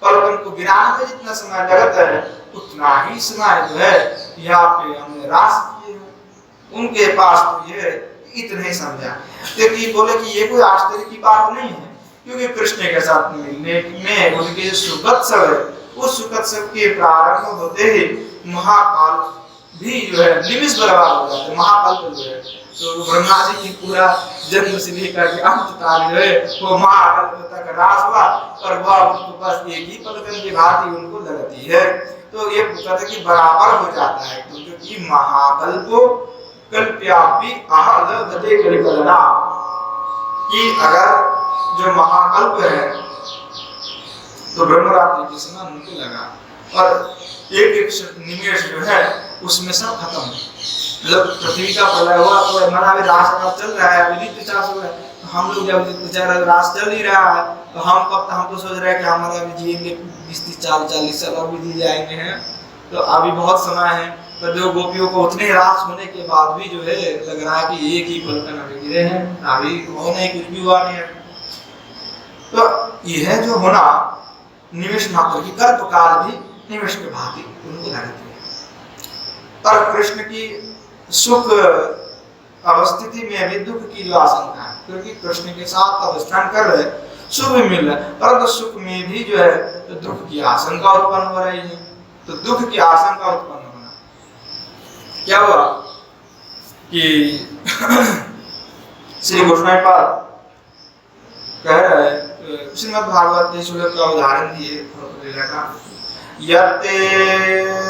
पलकन को गिराने में जितना समय लगता है उतना ही समय जो है यहाँ पे हमने रास किए हैं। उनके पास तो ये इतने समझा, लेकिन बोले कि ये कोई आश्चर्य की बात नहीं है, क्योंकि कृष्ण के साथ मिलने में उनके सुखोत्सव है, उस सुखोत्सव के प्रारंभ होते ही महाकाल भी जो है निमिष बर्बाद हो जाते, महाकाल जो है तो ब्रह्मा जी की पूरा जन्म से लेकर के अंत तक जो है वो महाकाल तक रास हुआ और वह उनको बस एक ही पलकन की भांति उनको लगती है। तो ये कहते कि बराबर हो जाता है, क्योंकि महाकल्पो कल्प्यापि आहल गते कलिकलना, कि अगर जो महाकल्प है तो ब्रह्मरात्रि के समय उनको लगा और एक निमेष जो है उसमें सब खत्म, मतलब पृथ्वी का प्रलय हुआ तो हमारा अभी रास चल रहा है, अभी नित्य चाष हो रहा है, तो हम लोग जब बेचारा रास चल ही रहा है तो हम तो सोच रहे हैं कि हमारा अभी जिएंगे 20-40 साल और भी जी जाएंगे हैं, तो अभी बहुत समय है। तो जो गोपियों को उतने रास होने के बाद भी जो है लग रहा है कि एक ही पलकन अभी गिरे हैं, अभी वो नहीं कुछ भी हुआ नहीं है। तो यह जो होना निमिष मात्र की कल्प काल भी निमिष के भांति उनको लगती है। पर कृष्ण की सुख अवस्थिति में भी दुख की जो आशंका है, क्योंकि कृष्ण के साथ अवस्थान कर रहे सुख भी मिल रहा है, परंतु सुख में भी जो है तो दुख की आशंका उत्पन्न हो रही है। तो दुख की आशंका उत्पन्न होना क्या हुआ कि श्री गोस्वामी पाद कह रहे हैं, श्रीमद् भागवत के श्लोक का उदाहरण दिए यत्ते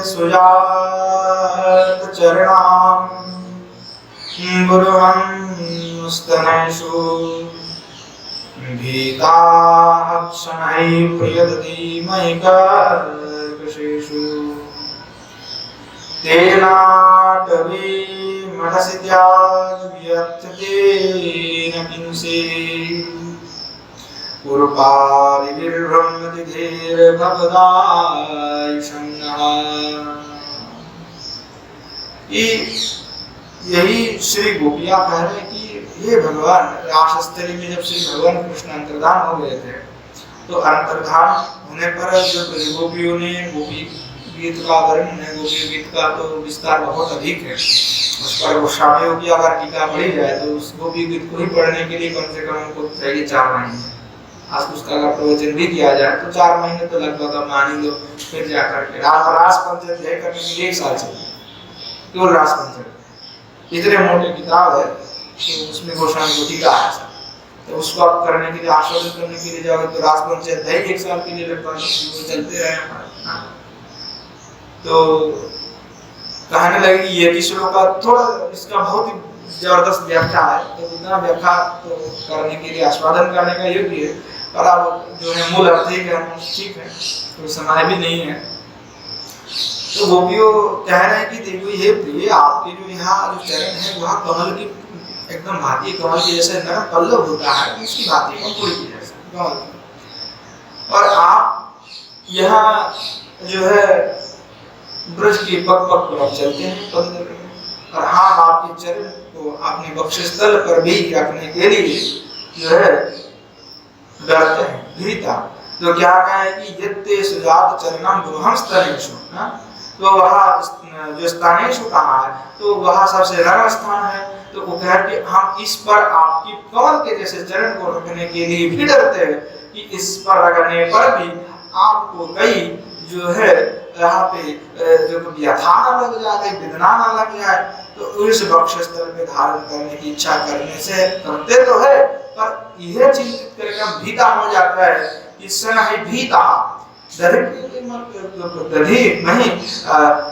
सुजात चरणाम गुरुहं स्तनेषु भीताः क्षणैः प्रियदति मयि कर्कशेषु तेनाटवी मठसि त्यागव्यर्थते न किंसे पुरपारिभिर्ब्रह्मति धीर्भवदायुषङ्गः। यही श्री गोपियाँ कह रहे हैं कि हे भगवान, रासस्थली में जब श्री भगवान कृष्ण अंतर्धान हो गए थे तो अंतर्धान होने पर जो गोपियों ने गोपी गीत का वर्णन है, गोपी गीत का तो विस्तार बहुत अधिक है, उस पर गोस्वामियों की अगर टीका पढ़ी जाए तो उस गोपी गीत को ही पढ़ने के लिए कम से कम हमको चाहिए 4 महीने। आज उसका अगर प्रवचन भी किया जाए तो 4 महीने तो लगभग मान ही लो, फिर जाकर के रास पंचक करने के लिए 1 साल चाहिए, केवल रास पंचक इतने मोटे किताब है कि उसमें गोस्वामी को टीका है, तो उसको आप करने के लिए आस्वादन करने के लिए जाओगे तो रास पंचक 1 साल के लिए लगभग चलते रहे हमारे। तो कहने लगे ये कि श्लोक का थोड़ा इसका बहुत ही जबरदस्त व्याख्या है, तो इतना व्याख्या तो करने के लिए आस्वादन करने का योग्य है, पर अब जो है मूल अर्थ ही ठीक है, तो समय भी नहीं है। तो गोपियों कह रहे हैं कि देखो ये प्रिय आपके जो यहाँ जो चरण है वहाँ कमल की एकदम भांति, कमल की जैसे नरम पल्लव होता है उसकी भांति अंकुर की जैसे कमल, और आप यहाँ जो है ब्रज के पग पर चलते हैं और हम आपके चरण को अपने वक्षस्थल पर भी रखने के लिए जो है डरते हैं, भीता। तो क्या कहे कि यत्ते सुजात चरणम गुरुहं स्तनेषु, तो वहाँ जो स्तनेषु कहा है तो वहाँ सबसे नरम स्थान है, तो वो कह कि हम इस पर आपकी कमल के जैसे चरण को रखने के लिए भी डरते हैं कि इस पर रखने पर भी आपको कई जो है यहाँ पे जो व्यथा न लग जाए, वेदना न लग जाए, तो उस वक्षस्थल पे धारण करने की इच्छा करने से करते तो है, पर यह चिंतित करके हम भीता हो जाता है, इस समय ही भीता दधि नहीं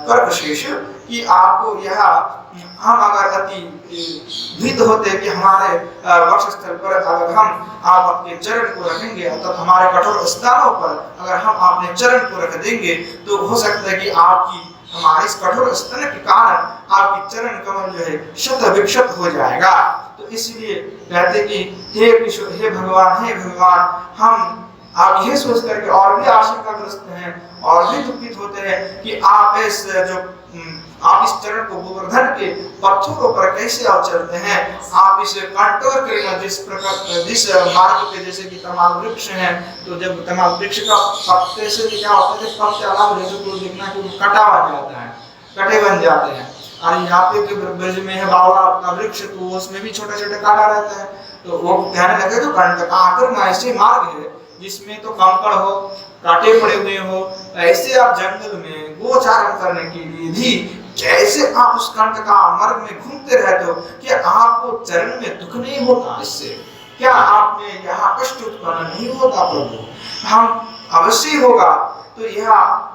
कर्कशेष, कि आपको यह हम अगर अति भीत होते कि हमारे वक्षस्थल पर अगर हम आप अपने चरण को रखेंगे तब हमारे कठोर स्थानों पर अगर हम अपने चरण को रख देंगे तो हो सकता है कि आपकी हमारे इस कठोर स्तन के कारण आपकी चरण कमल जो है शत विक्षत हो जाएगा। तो इसलिए कहते कि हे भगवान, हम आप ये सोच करके और भी आशंकाग्रस्त हैं और भी दुखित होते हैं कि आप आप इस चरण को गोवर्धन के पत्थरों पर कैसे आप चलते हैं, आप इसे कंट्रोल करें जिस मार्ग पे, जैसे कि तमाल वृक्ष है, तो जब तमाल वृक्ष का पत्ते से क्या होता है, पत्ते अलग रहते तो देखना कि कटा बन जाता है, कटे बन जाते हैं। और यहाँ पे ब्रज में है बावला का वृक्ष, तो उसमें भी छोटे छोटे कांटा रहता है, तो वो कहने लगे तो कंटकाकर ऐसे मार्ग है जिसमें तो कंकड़ हो, कांटे पड़े हुए हो, ऐसे आप जंगल में गोचारण करने के लिए भी कैसे आप उस कंटका मार्ग में घूमते रहते हो, क्या आपको चरण में दुख नहीं होता इससे? क्या आप में यहाँ कष्ट उत्पन्न नहीं होता? प्रभु हम अवश्य होगा। तो यह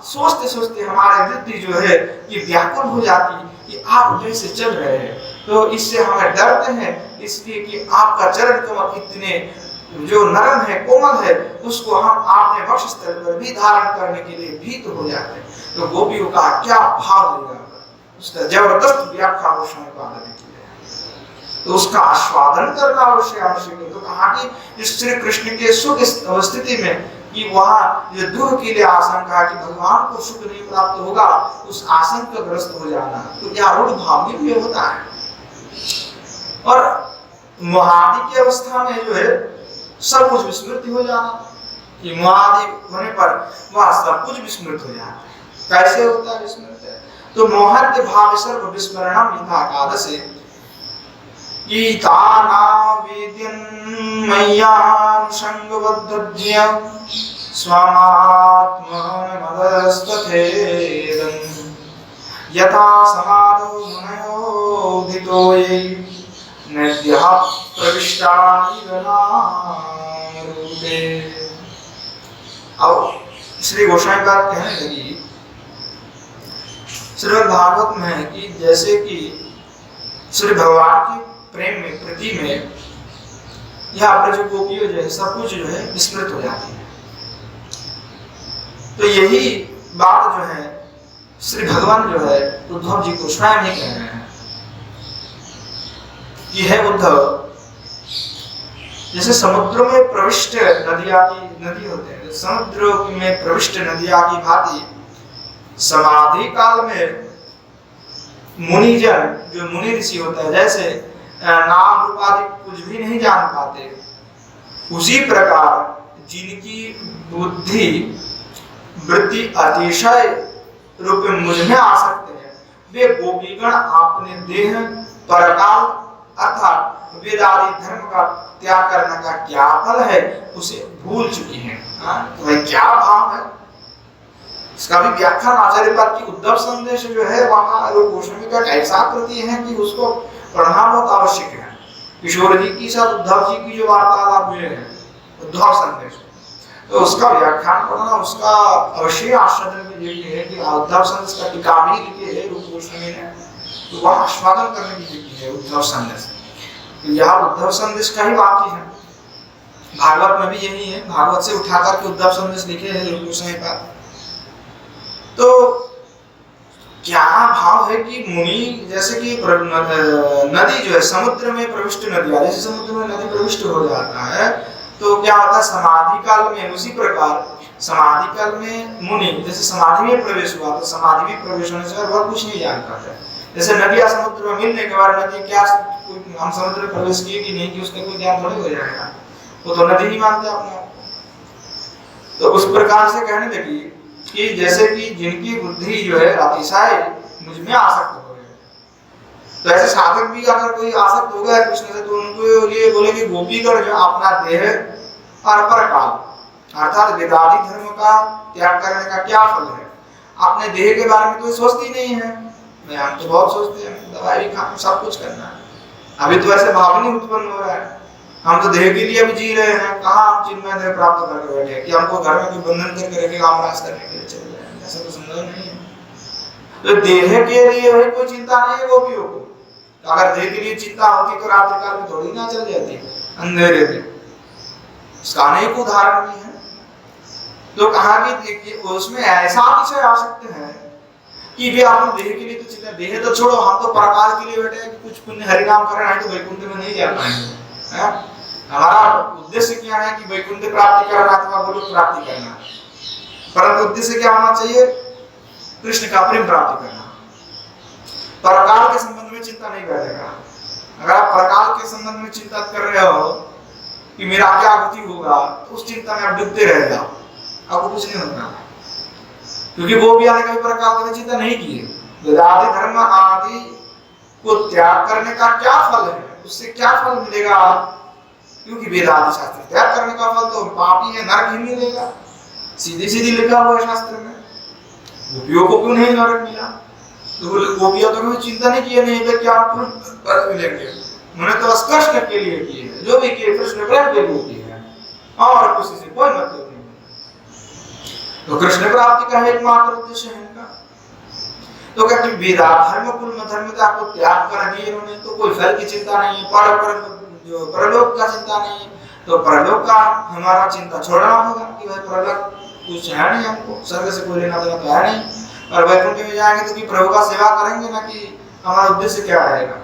सोचते सोचते हमारे बुद्धि जो है ये व्याकुल हो जाती कि आप कैसे चल रहे हैं, तो इससे हमें डरते हैं, इसलिए कि आपका चरण कमल इतने जो नरम है, कोमल है, उसको हम आपने वक्षस्थल पर भी धारण करने के लिए भीत हो जाते हैं। तो गोपियों का क्या भाव देगा, उसका जबरदस्त व्याख्या गोस्वामी पाद ने की है, तो उसका आस्वादन करना अवश्य आवश्यक है। तो कहा कि श्री कृष्ण के सुख स्थिति में कि वहाँ जो दुख के लिए आशंका कि भगवान को सुख नहीं प्राप्त होगा, उस आशंका ग्रस्त हो जाना, तो यह रूढ़ भाव में होता है। और मोहादि की अवस्था में जो है सब कुछ विस्मृत हो जाना, कि मोहादि होने पर वह सब कुछ विस्मृत हो जाता है। कैसे होता है विस्मृत? तो मोहद्य भाव सर्व विस्मरणम यथा एकादशे ईताना वेद्यं मय्यां संगवद्दज्य स्वामात्मनमदस्तथेदं यथा समाधो मुनयो दितो ये नद्यः प्रविष्टा इव नामरूपे। अब श्री गोस्वामी बात कहने लगी, श्रीमद् भागवत में है कि जैसे कि श्री भगवान के प्रेम में, प्रति में यहाँ पर जो गोपियों जो है सब कुछ जो है विस्मृत हो जाती है। तो यही बात जो है श्री भगवान जो है उद्धव जी को स्वयं ही कह रहे हैं कि है उद्धव, जैसे समुद्र में प्रविष्ट नदी होते हैं, समुद्र में प्रविष्ट नदियां की भांति समाधि काल में मुनिजन जो मुनि ऋषि होता है, जैसे नाम रूप आदि कुछ भी नहीं जान पाते, उसी प्रकार जिनकी बुद्धि वृत्ति अतिशय रूप में मुझ में आ सकते हैं, वे गोपीगण अपने देह परकाल अर्थात वेदादि धर्म का त्याग करने का क्या फल है उसे भूल चुकी हैं। तो वह क्या भाव है, इसका भी व्याख्यान आचार्य पाद की उद्धव संदेश जो है वहाँ रूप गोस्वामी का ऐसा कृति है कि उसको पढ़ना बहुत आवश्यक है। किशोर जी की साथ उद्धव जी की जो वार्तालाप हुए हैं उद्धव संदेश, तो उसका व्याख्यान पढ़ना उसका अवश्य आस्वादन के लिए है कि उद्धव संदेश का टीका भी लिखी है रूप गोस्वामी ने, तो वह आस्वादन करने की लिखी है उद्धव संदेश। तो यह उद्धव संदेश का ही वाक्य है, भागवत में भी यही है, भागवत से उठाकर के उद्धव संदेश लिखे हैं रूप गोस्वामी पाद। तो क्या भाव है कि मुनि जैसे कि नदी जो है समुद्र में प्रविष्ट नदी, जैसे समुद्र में नदी प्रविष्ट हो जाता है तो क्या होता है समाधि काल में, उसी प्रकार समाधि काल में मुनि जैसे समाधि में प्रवेश हुआ तो समाधि में प्रवेश होने से वह कुछ नहीं जान पाता। जैसे नदियां समुद्र में मिलने के बाद नदी क्या हम समुद्र में प्रवेश किए कि नहीं कि उसका कोई ज्ञान थोड़ी हो जाएगा, वो तो नदी नहीं मानते अपने। तो उस प्रकार से कहने लगी कि जैसे कि जिनकी बुद्धि जो है अतिशय मुझ में आसक्त हो गए, तो ऐसे साधक भी अगर कोई आसक्त हो गया कृष्ण से तो उनको ये बोले कि गोपीगण जो अपना देह और परकाल अर्थात वेदादि धर्म का त्याग करने का क्या फल है, अपने देह के बारे में तो सोचती नहीं है। हम तो बहुत सोचते हैं दवाई भी खाना सब कुछ करना है, अभी तो ऐसे भाव नहीं उत्पन्न हो रहा है, हम तो देह के लिए भी जी रहे हैं, कहाँ हम चिन्मय देह प्राप्त करके बैठे हैं कि हमको घर में कोई बंधन करके रखेगा हम राज करने के लिए चल रहे हैं, ऐसा तो संभव नहीं है। तो देह के लिए भाई कोई चिंता नहीं है गोपियों को, तो अगर देह के लिए चिंता होती तो रात्रि काल में थोड़ी ना चल जाती अंधेरे में, इसका अनेक उदाहरण भी है। तो कहा कि उसमें ऐसा विषय आ सकते हैं कि वे अपने देह के लिए तो चिंता, देह तो छोड़ो हम तो परकाल के लिए बैठे हैं कि कुछ पुण्य हरिनाम करना है तो वैकुंठ में नहीं जा पाएंगे, हमारा उद्देश्य क्या है कि वैकुंठ प्राप्ति करना अथवा गोलोक प्राप्ति करना, परंतु उद्देश्य क्या होना चाहिए? कृष्ण का प्रेम प्राप्ति करना। परकाल के संबंध में चिंता नहीं करेगा। अगर आप परकाल के संबंध में चिंता कर रहे हो कि मेरा क्या गति होगा, तो उस चिंता में आप डूबते रह जाओ, आपको कुछ नहीं होगा। क्योंकि वो भी आने कभी परकाल की चिंता नहीं की है। वेदादि धर्म आदि को त्याग करने का क्या फल है, उससे क्या फल मिलेगा? क्योंकि वेदादि शास्त्र त्याग करने का फल तो पापी है, नरक ही मिलेगा। सीधी सीधी लिखा हुआ है शास्त्र में। गोपियों को क्यों नहीं नरक मिला? तो गोपियों तो कोई चिंता नहीं किए, नहीं क्या फल मिलेंगे, उन्होंने तो स्पष्ट के लिए किए हैं, जो भी किए कृष्ण प्रेम के लिए किए हैं, और किसी से कोई मतलब नहीं। तो कृष्ण प्राप्ति का एकमात्र उद्देश्य है इनका। तो कहते हैं वेदा धर्म कुल धर्मता को त्याग कर दिए इन्होंने, तो कोई फल की चिंता नहीं है, जो परलोक का चिंता नहीं है। तो परलोक का हमारा चिंता छोड़ना होगा कि भाई परलोक कुछ है नहीं, हमको स्वर्ग से कोई लेना देना तो है नहीं, और वैकुंठ में जाएंगे तो कि प्रभु का सेवा करेंगे ना, कि हमारा उद्देश्य क्या रहेगा?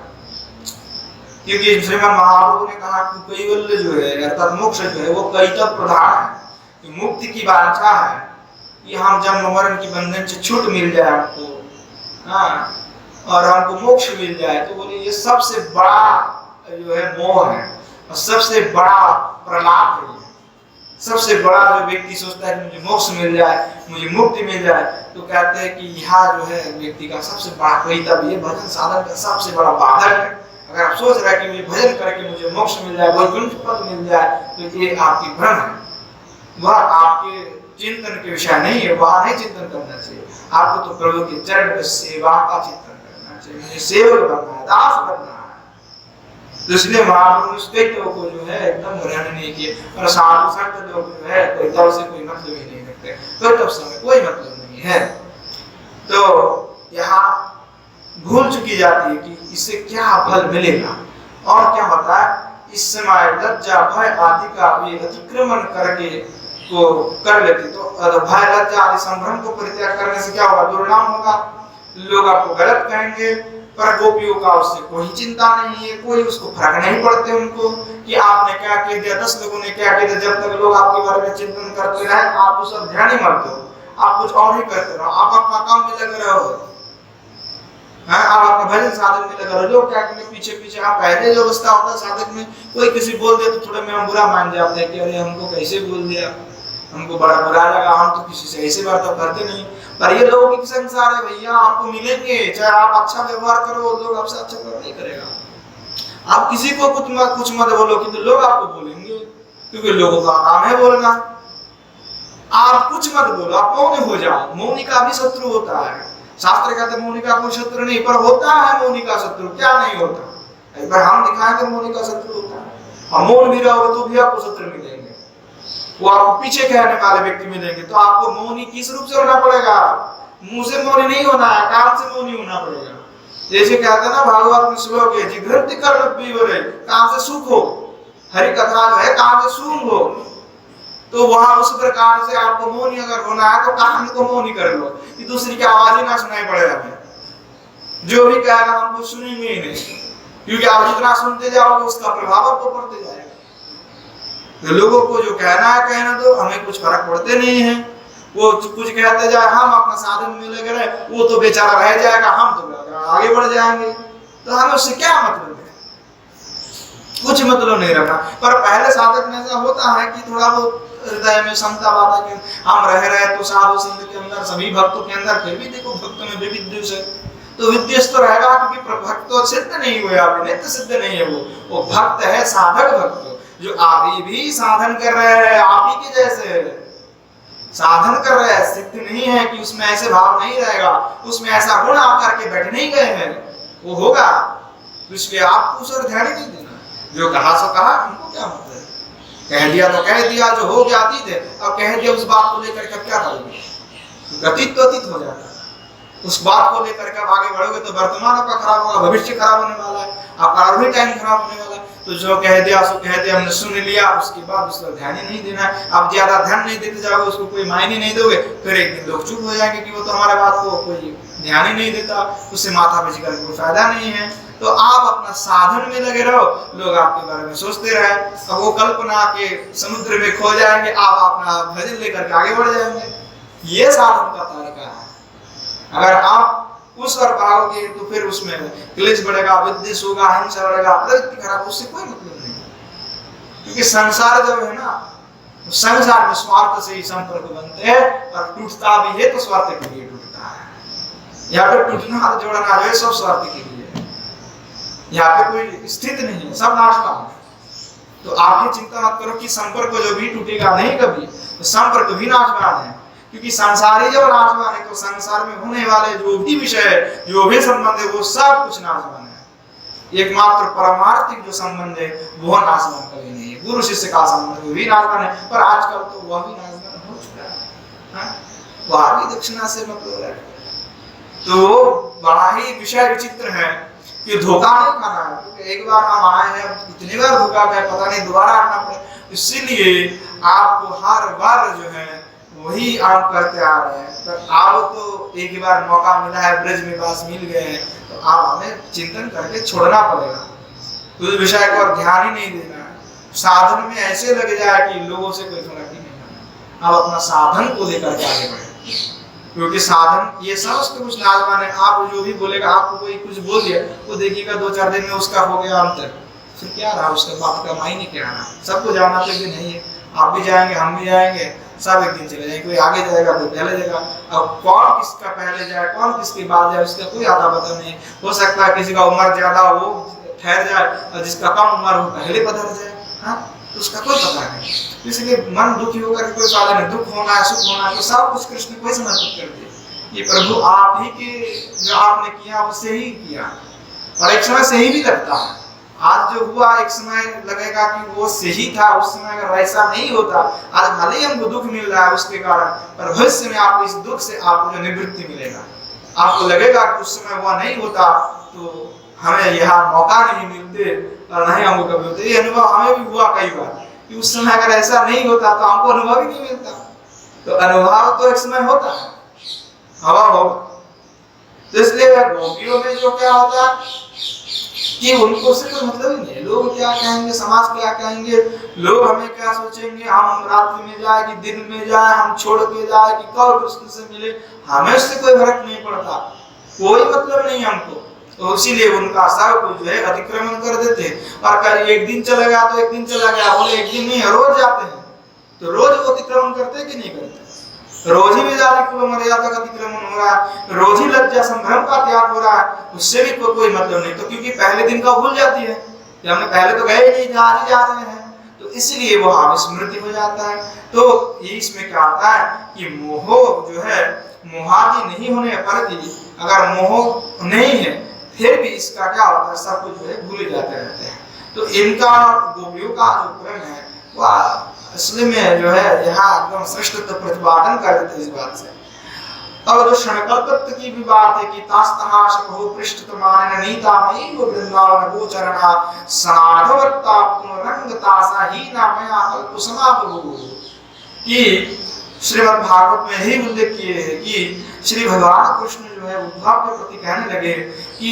क्योंकि श्रीमद् महाप्रभु ने कहा कि कैवल्य जो है अर्थात मोक्ष जो है वो कैतव प्रधान है, कि मुक्ति की वांछा है कि हम जन्म मरण की बंधन से छूट मिल जाए हमको, हाँ, और हमको मोक्ष मिल जाए। तो बोले ये सबसे बड़ा जो है मोह है, और सबसे बड़ा प्रलाप है। सबसे बड़ा जो व्यक्ति सोचता है कि मुझे मोक्ष मिल जाए, मुझे मुक्ति मिल जाए, तो कहते हैं कि यह जो है व्यक्ति का सबसे बड़ा कर्तव्य, ये भजन साधन का सबसे बड़ा बाधक है। अगर आप सोच रहे हैं कि मुझे भजन करके मुझे मोक्ष मिल जाए, वैकुंठ पद मिल जाए, तो ये आपकी भ्रम है, वह आपके चिंतन के विषय नहीं है, वह नहीं चिंतन करना चाहिए। आपको तो प्रभु के चरण में सेवा का चिंतन करना चाहिए, मुझे सेवक बनना है, दास बनना है। इसलिए महाप्रभु ने कैतव को जो है एकदम ग्रहण नहीं किए, और साधु संत लोग जो है कैतव से कोई मतलब ही नहीं रखते, कैतव से कोई मतलब नहीं है। तो यहाँ भूल चुकी जाती है कि इससे क्या फल मिलेगा, और क्या होता है इस समय लज्जा भय आदि का भी अतिक्रमण करके को कर लेते, तो भय लज्जा आदि संभ्रम को परित्याग करने से क्या होगा? दुर्नाम होगा, लोग आपको गलत कहेंगे। पर गोपियों का उससे कोई चिंता नहीं है, कोई उसको फर्क नहीं पड़ते उनको कि आपने क्या कह दिया, 10 लोगों ने क्या कह दिया। जब तक लोग आपके बारे में चिंतन करते रहे, आप उस पर ध्यान ही मत दो, आप कुछ और ही करते रहो, आप अपना काम में लगे रहो, आप अपना भजन साधन में लगे रहो। लोग क्या कहेंगे पीछे पीछे, आप पहले जो अवस्था होता है साधक में, कोई किसी बोल दे तो थोड़े में हम बुरा मान जाते हैं कि अरे हमको कैसे बोल दिया, हमको बड़ा बुरा लगा, हम तो किसी से ऐसे बात करते नहीं। पर ये लौकिक संसार है भैया, आपको मिलेंगे, चाहे आप अच्छा व्यवहार करो, लोग आपसे अच्छा व्यवहार नहीं करेगा। आप किसी को कुछ मत बोलो, किंतु लोग आपको बोलेंगे, क्योंकि लोगों का काम है बोलना। आप कुछ मत बोलो, आप मौन हो जाओ। मौनी का भी शत्रु होता है, शास्त्र कहते हैं मौनी का कोई शत्रु नहीं, पर होता है मौनी का शत्रु, क्या नहीं होता। एक बार हम दिखाएंगे मौनी का शत्रु होता है, और मौन भी रहोगे तो भी आपको शत्रु मिलेंगे, वो आपको पीछे कहने वाले व्यक्ति मिलेंगे। तो आपको मौनी किस रूप से होना पड़ेगा? मुंह से मौनी नहीं होना है, कान से मौनी होना पड़ेगा। जैसे कहते हैं ना भागवत में श्लोक है, जिघ्रंति कर्णप्पी बोले, कान से सुख हो, हरि कथा जो है कान से सुन हो। तो वहां उस प्रकार से आपको मौनी अगर होना है तो कान को मौनी कर लो, कि दूसरी की आवाज ही ना सुनाई पड़े हमें, जो भी कहेगा हमको सुनेंगे ही नहीं, क्योंकि आप जितना सुनते जाओगे उसका प्रभाव आपको पड़ते जाएगा। तो लोगों को जो कहना है कहना दो, हमें कुछ फर्क पड़ते नहीं है। वो कुछ कहते जाए, हम अपना साधन में लगे रहे, वो तो बेचारा रह जाएगा, हम तो आगे बढ़ जाएंगे। तो हमें उससे क्या मतलब है? कुछ मतलब नहीं रखा। पर पहले साधक में ऐसा होता है कि थोड़ा वो हृदय में क्षमता आता है कि हम रह रहे तो साधु संत के अंदर, सभी भक्तों के अंदर, फिर भी देखो भक्त में विविध द्वेष है, तो विद्वेष तो रहेगा, क्योंकि भक्त तो सिद्ध नहीं हुए, अभी नित्य सिद्ध नहीं है। वो भक्त है, साधक भक्त, जो अभी भी साधन कर रहे हैं, आप ही के जैसे साधन कर रहे हैं, सिद्ध नहीं है कि उसमें ऐसे भाव नहीं रहेगा, उसमें ऐसा गुण आप करके बैठ नहीं गए हैं, वो होगा। इसलिए आपको उस पर ध्यान ही नहीं देना, जो कहा सो कहा, हमको क्या मतलब, कह दिया तो कह दिया, जो हो गया अतीत है। अब कह दिया, उस बात को लेकर के क्या करोगे? अतीत तो अतीत हो जाता है, उस बात को लेकर के आगे बढ़ोगे तो वर्तमान आपका खराब होगा, भविष्य खराब होने वाला है, आपका अभी टाइम खराब होने वाला है। तो जो कह दिया सो कह दिया, हमने सुन लिया, उसके बाद उस पर ध्यान ही नहीं देना है। आप ज्यादा ध्यान नहीं देते जाओगे, उसको कोई मायने नहीं दोगे, फिर एक दिन लोग चुप हो जाएंगे कि वो तो हमारे बात को कोई ध्यान ही नहीं देता, उससे माथा पे कर कोई फायदा नहीं है। तो आप अपना साधन में लगे रहो, लोग आपके बारे में सोचते रहे, अब वो कल्पना के समुद्र में खो जाएंगे, आप अपना भजन लेकर के आगे बढ़ जाएंगे। ये साधन का तरीका है। अगर आप उस और भागोगे तो फिर उसमें क्लेश बढ़ेगा, विद्वेष होगा, हिंसा बढ़ेगा, प्रवृत्ति खराब, उससे कोई मतलब नहीं। क्योंकि संसार जब है ना, संसार में स्वार्थ से ही संपर्क बनते हैं और टूटता भी है तो स्वार्थ के लिए टूटता है। यहाँ पे टूटना, हाथ जोड़ना जो है सब स्वार्थ के लिए है। यहाँ पे कोई स्थित नहीं है, सब नाशवान है। तो आप ये चिंता मत करो कि संपर्क जो भी टूटेगा नहीं कभी, तो संपर्क भी नाशवान है। क्योंकि संसारी जब नाशवान है तो संसार में होने वाले जो भी विषय है, जो भी संबंध है, वो सब कुछ नाशवान है। एकमात्र परमार्थिक जो संबंध है वो नाशवान कभी नहीं है। गुरु शिष्य का संबंध वो भी नाशवान है, पर आजकल तो वह भी नाशवान हो चुका है। वह भी दक्षिणा से मतलब है। तो बड़ा ही विषय विचित्र है कि धोखा नहीं खाना है। क्योंकि एक बार हम आए हैं, इतनी बार धोखा खाए, पता नहीं दोबारा आना पड़े। इसीलिए आपको हर बार जो है वही आप करते आ रहे हैं। तो आप तो एक ही बार मौका मिला है, ब्रज में पास मिल गए हैं, तो आप हमें चिंतन करके छोड़ना पड़ेगा। तो उस विषय को ध्यान ही नहीं देना है। साधन में ऐसे लगे जाए कि लोगों से कोई फर्क ही नहीं पड़ना। आप अपना साधन को लेकर के आगे बढ़े, क्योंकि साधन ये समस्त कुछ नाशवान है। आप जो भी बोलेगा, आपको कोई कुछ बोल दिया, वो देखिएगा 2-4 दिन में उसका हो गया अंतर, फिर क्या रहा उसका बात का मायने क्या रहा। सबको जाना तो एक दिन नहीं है, आप भी जाएंगे, हम भी जाएंगे, सब एक दिन चले जाएंगे। कोई आगे जाएगा, कोई पहले जाएगा। अब कौन किसका पहले जाए, कौन किसके बाद जाए, उसका कोई आता पता नहीं। हो सकता है किसी का उम्र ज्यादा वो ठहर जाए और जिसका कम उम्र हो पहले पधर जाए। हाँ, तो उसका कोई पता नहीं। इसलिए मन दुखी होकर कोई फायदा नहीं। दुख होना है, सुख होना है, सब कुछ कृष्ण को ही समर्पित कर दिए। ये प्रभु आप ही के जो आपने किया उससे ही किया, और एक समय सही भी लगता है। आज जो हुआ एक समय लगेगा कि वो सही था, उस समय अगर वैसा नहीं होता, आज भले ही हमको दुख मिल रहा है उसके कारण, पर भविष्य में आपको इस दुख से आपको जो निवृत्ति मिलेगा। आपको लगेगा कि उस समय वो नहीं होता तो हमें यहाँ मौका नहीं मिलते और नहीं हमको कभी होते। ये अनुभव हमें भी हुआ कई बार कि उस समय अगर ऐसा नहीं होता तो हमको अनुभव ही नहीं मिलता। तो अनुभव तो एक समय होता है, हवा होगा। तो इसलिए गोपियों में जो क्या होता है कि उनको से कोई मतलब ही नहीं। लोग क्या कहेंगे, समाज क्या कहेंगे, लोग हमें क्या सोचेंगे, हम रात्रि में जाए कि दिन में जाए, हम छोड़ के जाए कि कब कृष्ण से मिले, हमें उससे कोई फर्क नहीं पड़ता, कोई मतलब नहीं हमको। तो इसीलिए उनका सब कुछ जो है अतिक्रमण कर देते। और कल एक दिन चला गया तो एक दिन चला गया, बोले एक दिन नहीं रोज जाते हैं, तो रोज वो अतिक्रमण करते कि नहीं करते? रोज ही विजारी कुल मर्यादा का अतिक्रमण हो रहा है, रोज ही लज्जा संभ्रम का त्याग हो रहा है, उससे भी कोई मतलब नहीं। तो क्योंकि पहले दिन का भूल जाती है कि हमने पहले तो गए नहीं, आज ही जा रहे हैं, तो इसलिए वो विस्मृति हो जाता है। तो ये इसमें क्या आता है कि मोह जो है, मोहादि नहीं होने पर भी अगर मोह नहीं है फिर भी इसका क्या होता है, सब कुछ जो है भूल जाते रहते हैं। तो इनका गोपियों का जो प्रेम है वह असली में जो है यहाँ एकदम श्रेष्ठत्व प्रतिपादन कर देते इस बात से। अब जो क्षणकल्पत्व की भी बात है कि तास्तहाश बहु पृष्ठतमान नीता मयि वृंदावन गोचरणा सनाधवत्ता पुनरंगता साहीना मया कल्प समाबहु। कि श्रीमद् भागवत में ही उल्लेख किए है कि श्री भगवान कृष्ण जो है उद्धव के प्रति कहने लगे कि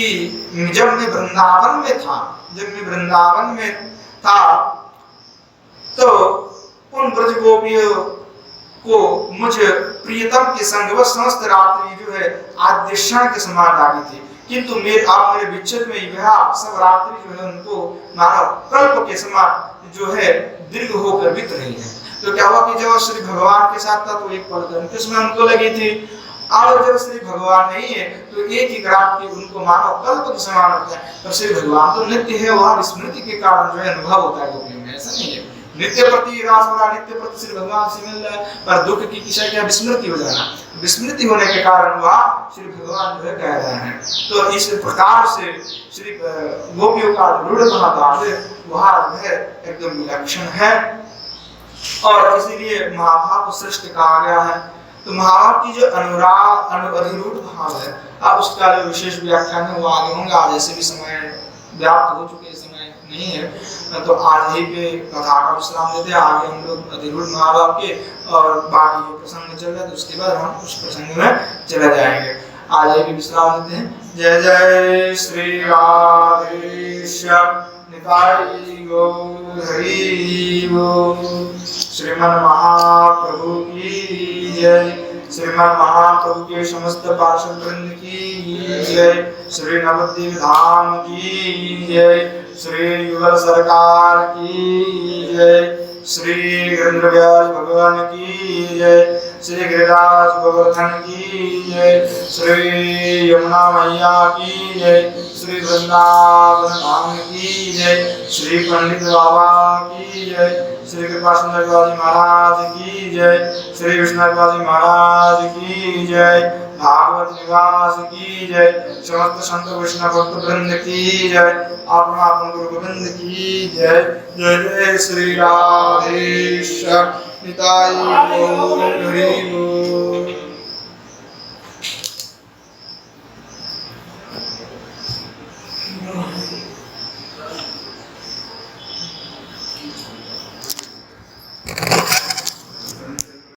जब मैं वृंदावन में था तो उन ब्रज गोपियों को मुझ प्रियतम के संग वह समस्त रात्रि जो है आद्य क्षण के समान लागी थी, किंतु मेरे विच्छेद में यह सब रात्रि जो है उनको मानो कल्प के समान जो है दीर्घ होकर बीत रही है। तो क्या हुआ कि जब श्री भगवान के साथ था तो एक पल के समय उनको लगी थी, और जब श्री भगवान नहीं है तो एक ही रात की उनको मानो कल्प के समान होता है। पर श्री भगवान तो नित्य है, वह स्मृति के कारण जो है अनुभव होता है गोपियों में, ऐसा नहीं है नित्य प्रति रास हो रहा, नित्य प्रति श्री भगवान से मिल रहा है, पर दुख की किसी क्या विस्मृति हो जाना, विस्मृति होने के कारण वह श्री भगवान जो है कह रहे हैं। तो इस प्रकार से श्री गोपियों का रूढ़ महाभाव है वह जो है एकदम विलक्षण है, और इसीलिए महाभाव को श्रेष्ठ कहा गया है। तो महाभाव की जो अधिरूढ़ भाव है, अब उसका जो विशेष व्याख्यान है वो आगे होंगे। आज ऐसे भी समय व्याप्त हो चुके, समय नहीं है, तो आज ही पे कथा का विश्राम देते हैं। आगे हम लोग अधिरूढ़ महाभाव के और बाकी जो प्रसंग चल रहे थे उसके बाद हम उस प्रसंग में चले जाएंगे। आ जाइए विश्राम लेते हैं। जय जय श्री राधेश्याम निताई गौर हरि बोल। श्रीमन महाप्रभु की जय। श्रीमन महाप्रभु के समस्त पार्षद वृंद की जय। श्री नवद्वीप धाम की जय। श्री युगल सरकार की जय। श्री गिरिन्द्र बिहारी भगवान की जय। श्री गिरिराज गोवर्धन की जय। श्री यमुना मैया की जय। श्री वृंदावन धाम की जय। श्री पंडित बाबा की जय। श्री कृपा सुंदर बाजी महाराज की जय। श्री विष्णु बाजी महाराज की जय। भागवत निवास की जय। समस्त संत वैष्णव भक्त वृंद की जय। अपना गुरु गोविंद की जय। जय जय श्री राधेश्याम निताई गौर